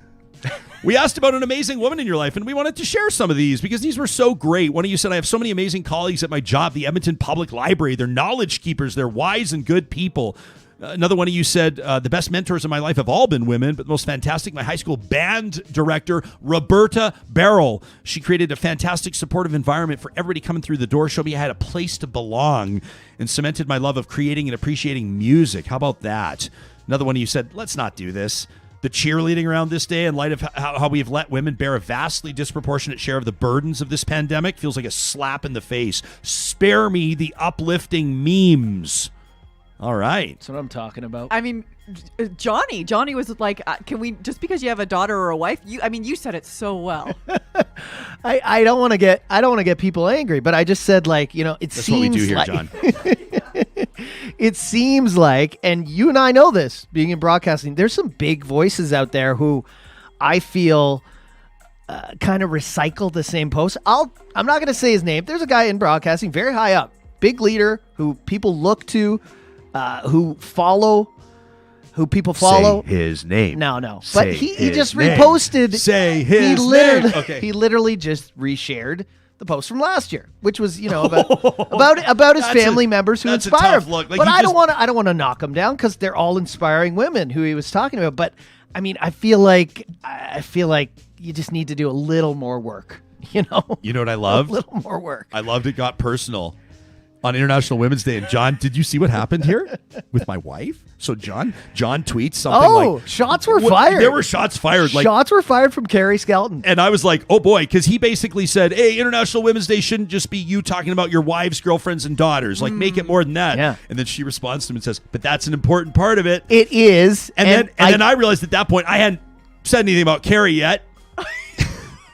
We asked about an amazing woman in your life, and we wanted to share some of these because these were so great. One of you said, I have so many amazing colleagues at my job, the Edmonton Public Library. They're knowledge keepers. They're wise and good people. Another one of you said, the best mentors in my life have all been women, but the most fantastic, my high school band director, Roberta Barrel. She created a fantastic supportive environment for everybody coming through the door, showed me I had a place to belong, and cemented my love of creating and appreciating music. How about that? Another one of you said, let's not do this. The cheerleading around this day, in light of how we have let women bear a vastly disproportionate share of the burdens of this pandemic, feels like a slap in the face. Spare me the uplifting memes. All right. That's what I'm talking about. I mean, Johnny was like, can we, just because you have a daughter or a wife, you said it so well. I don't want to get people angry, but I just said, like, it That's seems what we do here, like, John. It seems like, and you and I know this, being in broadcasting, there's some big voices out there who I feel kind of recycle the same posts. I'm not going to say his name. There's a guy in broadcasting, very high up, big leader who people look to, who people follow. Say his name. No. Say But he just name. reposted. Say his name. Okay. He literally just reshared the post from last year, which was about his family members who that's a inspire tough him. look. Like, but he I just- don't want to knock him down because they're all inspiring women who he was talking about. But I mean, I feel like you just need to do a little more work. You know what I loved? A little more work. I loved it got personal on International Women's Day. And John, did you see what happened here with my wife? So John tweets something like, shots were fired. There were shots fired. Shots were fired from Carrie Skelton. And I was like, oh boy, because he basically said, hey, International Women's Day shouldn't just be you talking about your wives, girlfriends, and daughters. Like, make it more than that. Yeah. And then she responds to him and says, but that's an important part of it. It is. And then I realized at that point I hadn't said anything about Carrie yet.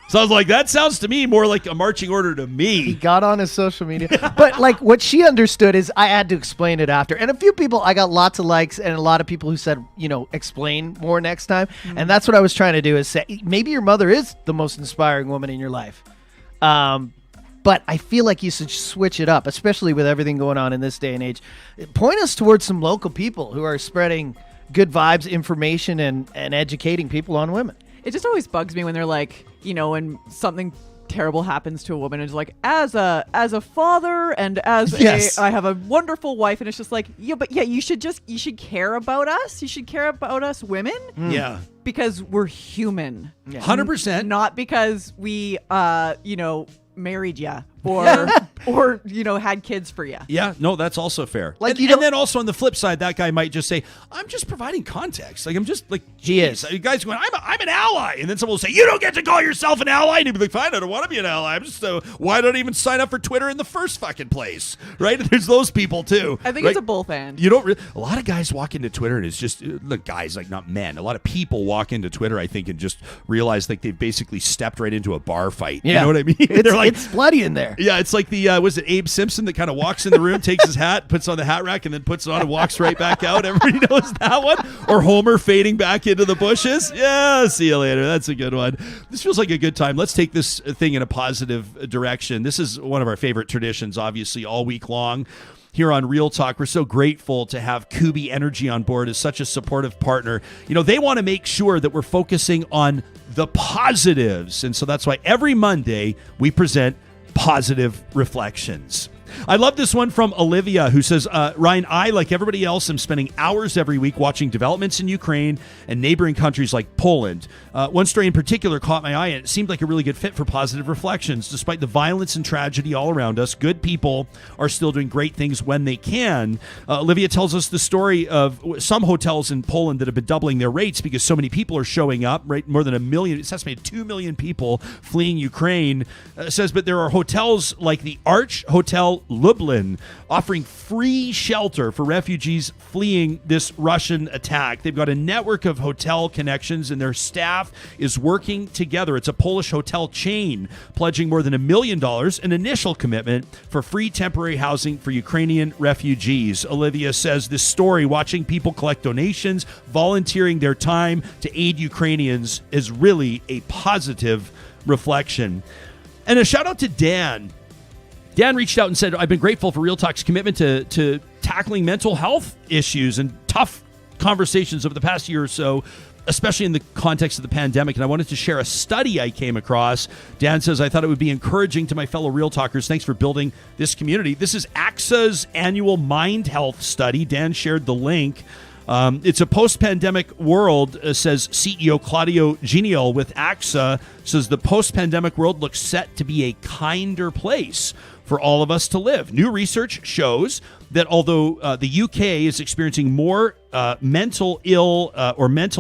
So I was like, that sounds to me more like a marching order to me. He got on his social media. But like what she understood is I had to explain it after. And a few people, I got lots of likes and a lot of people who said, explain more next time. And that's what I was trying to do is say, maybe your mother is the most inspiring woman in your life. But I feel like you should switch it up, especially with everything going on in this day and age. Point us towards some local people who are spreading good vibes, information, and educating people on women. It just always bugs me when they're like, when something terrible happens to a woman, it's like, as a father and as I have a wonderful wife, and it's just like, you should care about us. You should care about us women. Yeah. Because we're human. 100%. Not because we married you or had kids for you. Yeah, no, that's also fair. Like, and then also on the flip side, that guy might just say, I'm just providing context. Like, I'm just like, he is. You guys going, I'm an ally. And then someone will say, you don't get to call yourself an ally. And he'd be like, fine, I don't want to be an ally. I'm just, why don't I even sign up for Twitter in the first fucking place? Right? There's those people too. I think right? It's a both and. You don't a lot of guys walk into Twitter and it's just, look, guys, like not men. A lot of people walk into Twitter, I think, and just realize like they've basically stepped right into a bar fight. Yeah. You know what I mean? They're like, it's bloody in there. Yeah, it's like the was it Abe Simpson that kind of walks in the room, takes his hat, puts on the hat rack, and then puts it on and walks right back out. Everybody knows that one. Or Homer fading back into the bushes. Yeah, see you later. That's a good one. This feels like a good time. Let's take this thing in a positive direction. This is one of our favorite traditions, obviously, all week long. Here on Real Talk, we're so grateful to have Kuby Energy on board as such a supportive partner. They want to make sure that we're focusing on the positives. And so that's why every Monday we present Positive Reflections. I love this one from Olivia, who says, Ryan, I, like everybody else, am spending hours every week watching developments in Ukraine and neighboring countries like Poland. One story in particular caught my eye, and it seemed like a really good fit for Positive Reflections. Despite the violence and tragedy all around us, good people are still doing great things when they can. Olivia tells us the story of some hotels in Poland that have been doubling their rates because so many people are showing up, right? More than 1 million, it's estimated 2 million people fleeing Ukraine. Says, but there are hotels like the Arch Hotel Lublin, offering free shelter for refugees fleeing this Russian attack. They've got a network of hotel connections, and their staff is working together. It's a Polish hotel chain, pledging more than $1 million, an initial commitment for free temporary housing for Ukrainian refugees. Olivia says this story, watching people collect donations, volunteering their time to aid Ukrainians, is really a positive reflection. And a shout out to Dan. Dan reached out and said, I've been grateful for Real Talk's commitment to tackling mental health issues and tough conversations over the past year or so, especially in the context of the pandemic. And I wanted to share a study I came across. Dan says, I thought it would be encouraging to my fellow Real Talkers. Thanks for building this community. This is AXA's annual mind health study. Dan shared the link. It's a post-pandemic world, says CEO Claudio Genial with AXA, says the post-pandemic world looks set to be a kinder place for all of us to live. New research shows that although the UK is experiencing more mental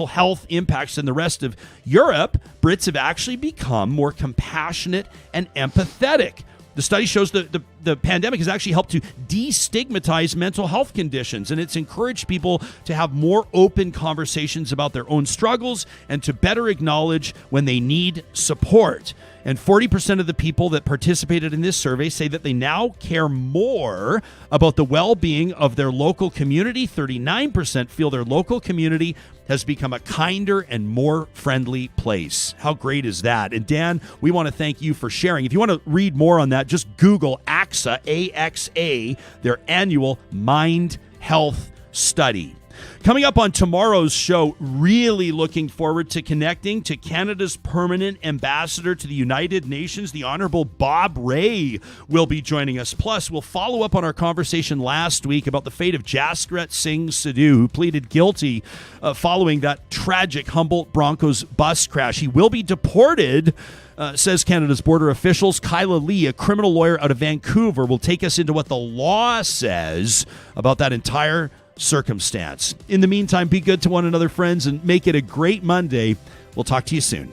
health impacts than the rest of Europe, Brits have actually become more compassionate and empathetic. The study shows that the pandemic has actually helped to destigmatize mental health conditions, and it's encouraged people to have more open conversations about their own struggles and to better acknowledge when they need support. And 40% of the people that participated in this survey say that they now care more about the well-being of their local community. 39% feel their local community has become a kinder and more friendly place. How great is that? And Dan, we want to thank you for sharing. If you want to read more on that, just Google AXA, A-X-A, their annual Mind Health Study. Coming up on tomorrow's show, really looking forward to connecting to Canada's permanent ambassador to the United Nations, the Honorable Bob Ray will be joining us. Plus, we'll follow up on our conversation last week about the fate of Jaskrat Singh Sidhu, who pleaded guilty following that tragic Humboldt Broncos bus crash. He will be deported, says Canada's border officials. Kyla Lee, a criminal lawyer out of Vancouver, will take us into what the law says about that entire circumstance. In the meantime, be good to one another, friends, and make it a great Monday. We'll talk to you soon.